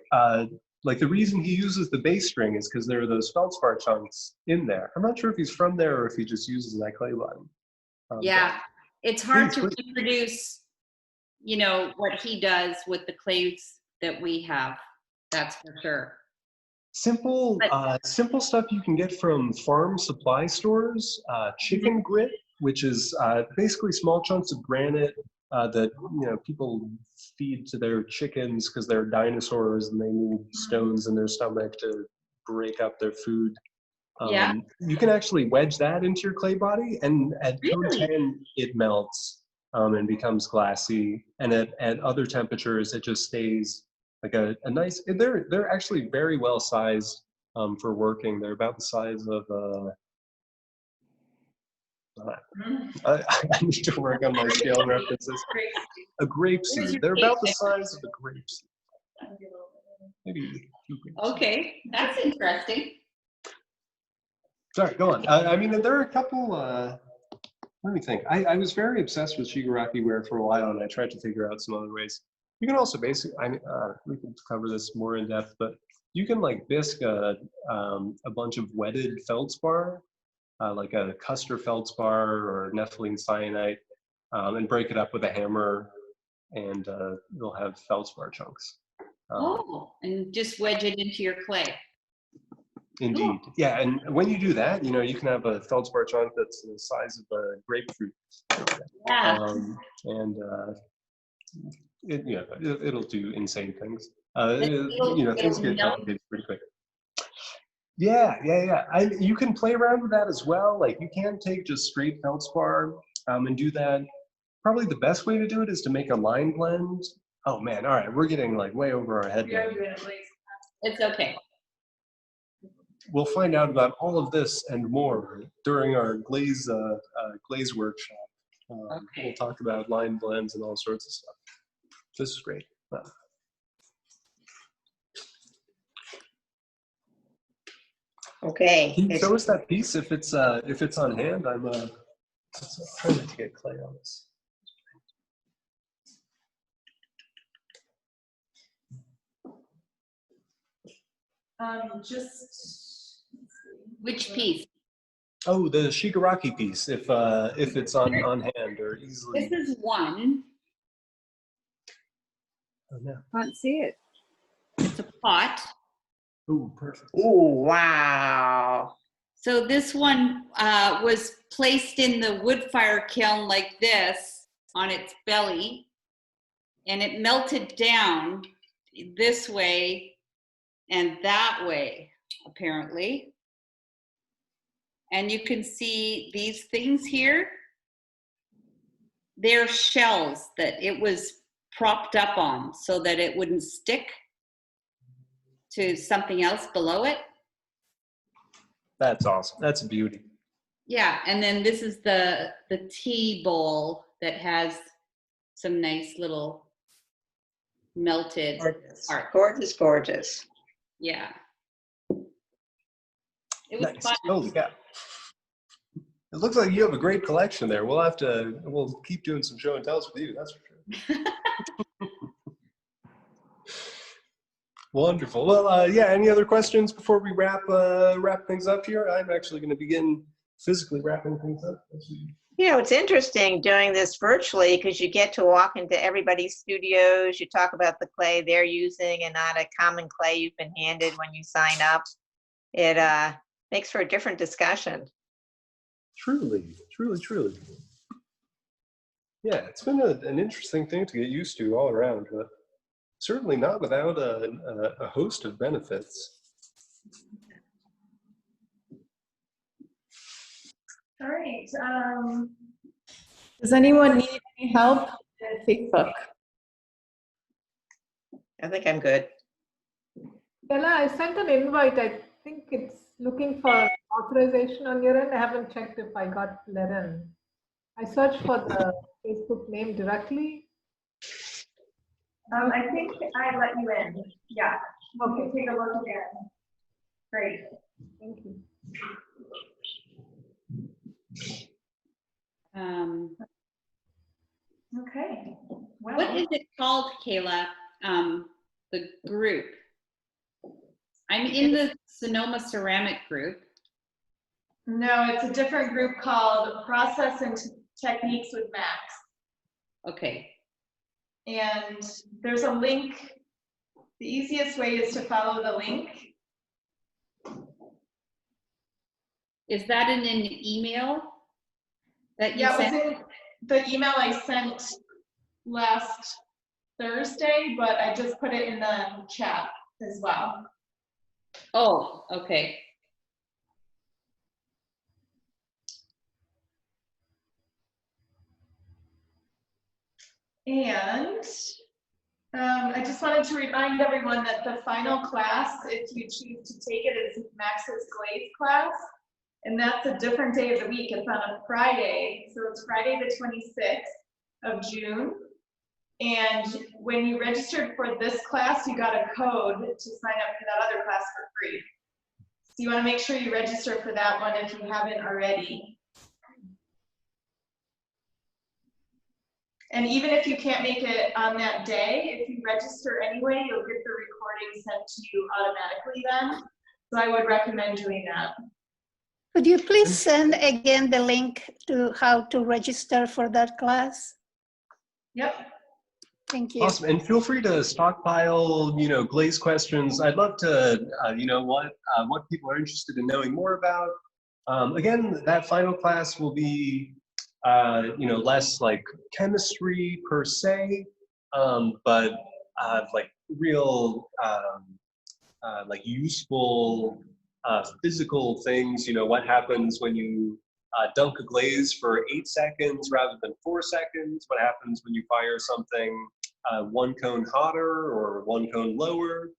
Like the reason he uses the bass string is because there are those feldspar chunks in there. I'm not sure if he's from there or if he just uses that clay body. Yeah, it's hard to reproduce, you know, what he does with the clays that we have. That's for sure. Simple, simple stuff you can get from farm supply stores. Chicken grit, which is basically small chunks of granite that, you know, people feed to their chickens because they're dinosaurs and they need stones in their stomach to break up their food. Yeah. You can actually wedge that into your clay body, and at cone Really? 10 it melts and becomes glassy, and at other temperatures it just stays like a nice. They're actually very well sized for working. They're about the size of I need to work on my scale references. A grape seed. They're about the size of a grape seed. Maybe 2 grapes. Okay, that's interesting. Sorry, go on. I mean, there are a couple. Let me think. I was very obsessed with Shigaraki ware for a while, and I tried to figure out some other ways. You can also basically, we can cover this more in depth, but you can like bisque a bunch of wetted feldspar, like a Custer feldspar or nepheline cyanite, and break it up with a hammer, and you'll have feldspar chunks. And just wedge it into your clay. Indeed. Cool. Yeah, and when you do that, you know, you can have a feldspar chunk that's the size of a grapefruit. Yeah. It'll do insane things. You know, things get complicated pretty quick. Yeah. You can play around with that as well. Like you can take just straight feldspar and do that. Probably the best way to do it is to make a line blend. Oh man, all right, we're getting like way over our head now. It's okay. We'll find out about all of this and more during our glaze workshop. We'll talk about line blends and all sorts of stuff. This is great. Okay. Can you show us that piece if it's on hand? I'm trying to get clay on this. Which piece? Oh, the Shigaraki piece, if it's on hand or easily. This is one. Oh no. Can't see it. It's a pot. Oh, perfect. Oh, wow. So this one was placed in the wood fire kiln like this on its belly, and it melted down this way and that way, apparently. And you can see these things here. They're shells that it was propped up on so that it wouldn't stick to something else below it. That's awesome. That's a beauty. Yeah, and then this is the tea bowl that has some nice little melted art. Gorgeous, gorgeous. Yeah. It was Nice. fun. Holy cow. It looks like you have a great collection there. We'll keep doing some show and tells with you, that's for sure. Wonderful. Well, yeah, any other questions before we wrap things up here? I'm actually going to begin physically wrapping things up. You know, it's interesting doing this virtually because you get to walk into everybody's studios. You talk about the clay they're using and not a common clay you've been handed when you sign up. It makes for a different discussion. Truly. Yeah, it's been an interesting thing to get used to all around, but certainly not without a host of benefits. All right. Does anyone need any help with Facebook? I think I'm good. Bella, I sent an invite. I think it's looking for authorization on your end. I haven't checked if I got let in. I searched for the Facebook name directly. I think I let you in. Yeah. Okay. Take a look again. Great. Thank you. Okay. Well, What is it called, Kayla? The group. I'm in the Sonoma Ceramic group. no, it's a different group called Process and Techniques with Max. Okay. And there's a link. The easiest way is to follow the link. Is that in an email that you Yeah, it sent? was in the email I sent last Thursday, but I just put it in the chat as well. Oh, okay. And I just wanted to remind everyone that the final class, if you choose to take it, is Max's Glaze class. And that's a different day of the week. It's on a Friday. So it's Friday the 26th of June. And when you registered for this class, you got a code to sign up for that other class for free. So you want to make sure you register for that one if you haven't already. And even if you can't make it on that day, if you register anyway, you'll get the recording sent to you automatically then. So I would recommend doing that. Could you please send again the link to how to register for that class? Yep. Thank you. Awesome, and feel free to stockpile, glaze questions. I'd love to, what people are interested in knowing more about. Again, that final class will be, less like chemistry per se, but like real, like useful physical things. What happens when you dunk a glaze for 8 seconds rather than 4 seconds? What happens when you fire something 1 cone hotter or 1 cone lower?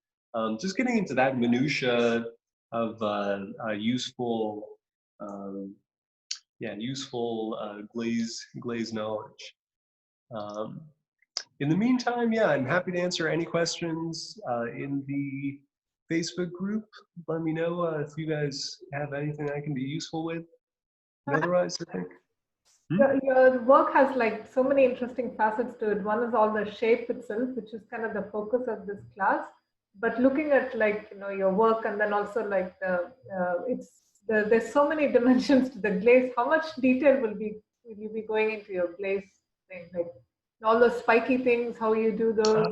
Just getting into that minutia of useful, glaze knowledge. In the meantime, yeah, I'm happy to answer any questions in the Facebook group. Let me know if you guys have anything I can be useful with. And otherwise, I think. Your work has like so many interesting facets to it. One is all the shape itself, which is kind of the focus of this class. But looking at your work, and then also like there's so many dimensions to the glaze. How much detail will you be going into your glaze thing? Like all those spiky things, how you do those?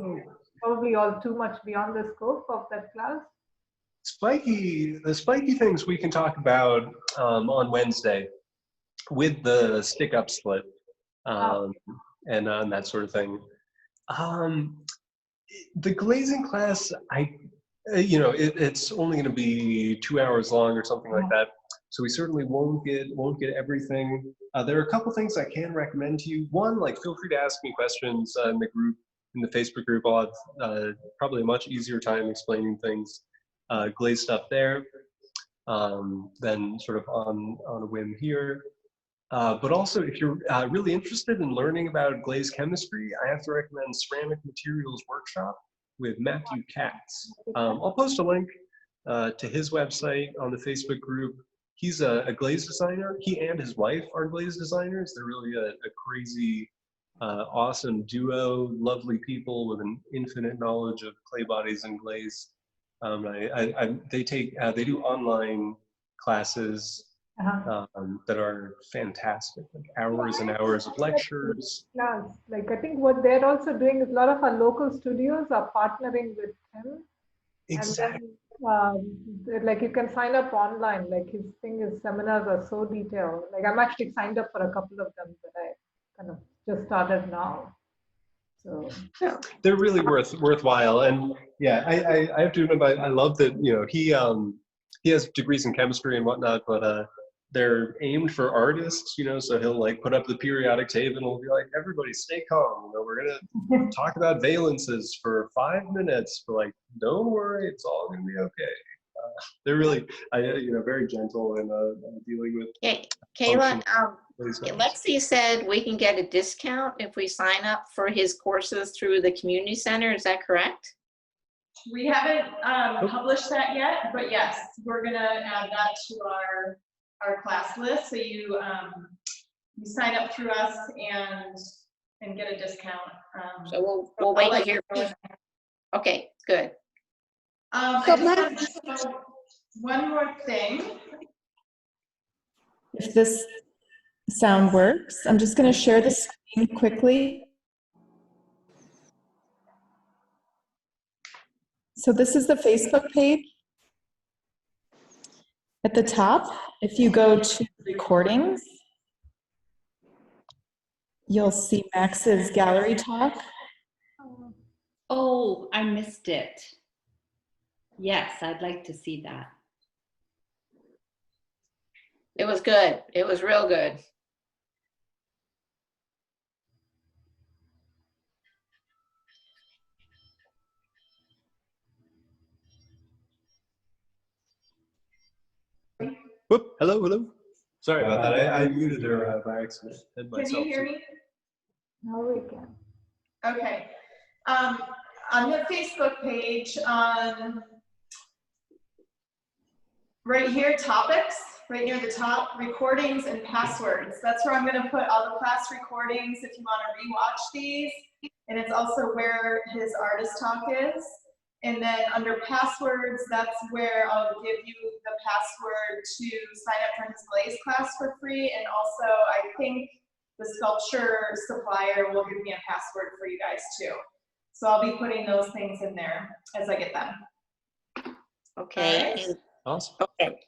Probably all too much beyond the scope of that class. The spiky things we can talk about on Wednesday with the stick-up split and that sort of thing. The glazing class, it's only going to be 2 hours long or something like that, so we certainly won't get everything. There are a couple things I can recommend to you. One, feel free to ask me questions in the group, in the Facebook group. I'll have probably a much easier time explaining things, glaze stuff there, than sort of on a whim here. But also, if you're really interested in learning about glaze chemistry, I have to recommend Ceramic Materials Workshop with Matthew Katz. I'll post a link to his website on the Facebook group. He's a glaze designer. He and his wife are glaze designers. They're really a crazy, awesome duo, lovely people with an infinite knowledge of clay bodies and glaze. They do online classes that are fantastic, like hours and hours of lectures. Class. I think what they're also doing is a lot of our local studios are partnering with him. Exactly. And then, you can sign up online. His seminars are so detailed. I'm actually signed up for a couple of them that I kind of just started now. So They're really worthwhile. And yeah, I have to admit, I love that, you know, he has degrees in chemistry and whatnot, but they're aimed for artists, you know, so he'll like put up the periodic table and he'll be like, everybody stay calm, you know, we're gonna talk about valences for 5 minutes, but like, don't worry, it's all gonna be okay. They're really, you know, very gentle in dealing with. Yeah, Kayla, function. Lexi said we can get a discount if we sign up for his courses through the community center. Is that correct? We haven't published that yet, but yes, we're gonna add that to our class list. So you sign up through us and get a discount. So we'll wait to hear from you. Okay, good. I just wanted to show one more thing. If this sound works, I'm just going to share the screen quickly. So this is the Facebook page. At the top, if you go to recordings, you'll see Max's gallery talk. Oh, I missed it. Yes, I'd like to see that. It was good. It was real good. Whoop, hello. Sorry about that. I muted her by accident. And Can you hear me? now we can. Okay. On the Facebook page, right here, topics, right near the top, recordings and passwords. That's where I'm going to put all the class recordings if you want to rewatch these. And it's also where his artist talk is. And then under passwords, that's where I'll give you the password to sign up for his glaze class for free. And also, I think the sculpture supplier will give me a password for you guys too. So I'll be putting those things in there as I get them. Okay. Right. Awesome. Okay.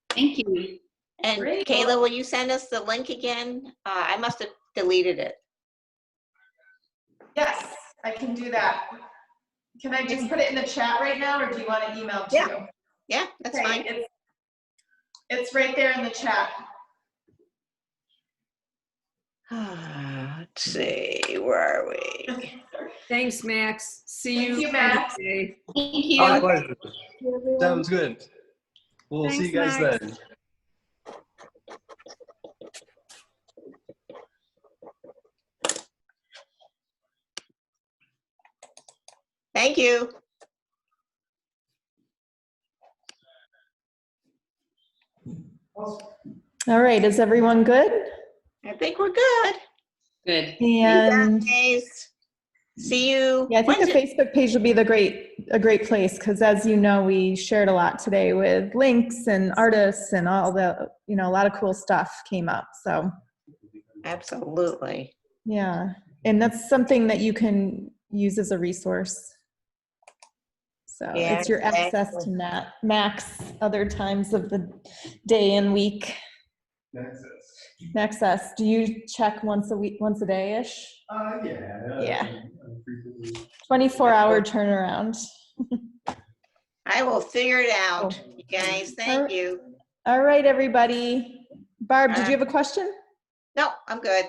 Thank you. And Great. Kayla, will you send us the link again? I must have deleted it. Yes, I can do that. Can I just put it in the chat right now, or do you want to email to you? Yeah, that's Okay, fine. It's right there in the chat. Let's see, where are we? Thanks, Max. See Thank you you, Max. Wednesday. Thank My you. pleasure. Sounds good. We'll see you Thanks, guys Max. then. Thank you. All right, is everyone good? I think we're good. Good. And You guys, see you. yeah, I think the Wednesday. Facebook page will be a great place because, as you know, we shared a lot today with links and artists and all the, you know, a lot of cool stuff came up. So Absolutely. yeah, and that's something that you can use as a resource. So Yeah, it's your access exactly. to Max other times of the day and week. Access. Do you check once a week, once a day-ish? Yeah. 24-hour turnaround. I will figure it out. Cool. You guys, thank you. All right, everybody. Barb, did you have a question? No, I'm good.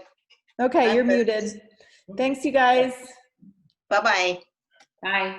Okay, I'm you're good. muted. Thanks, you guys. Bye-bye. Bye.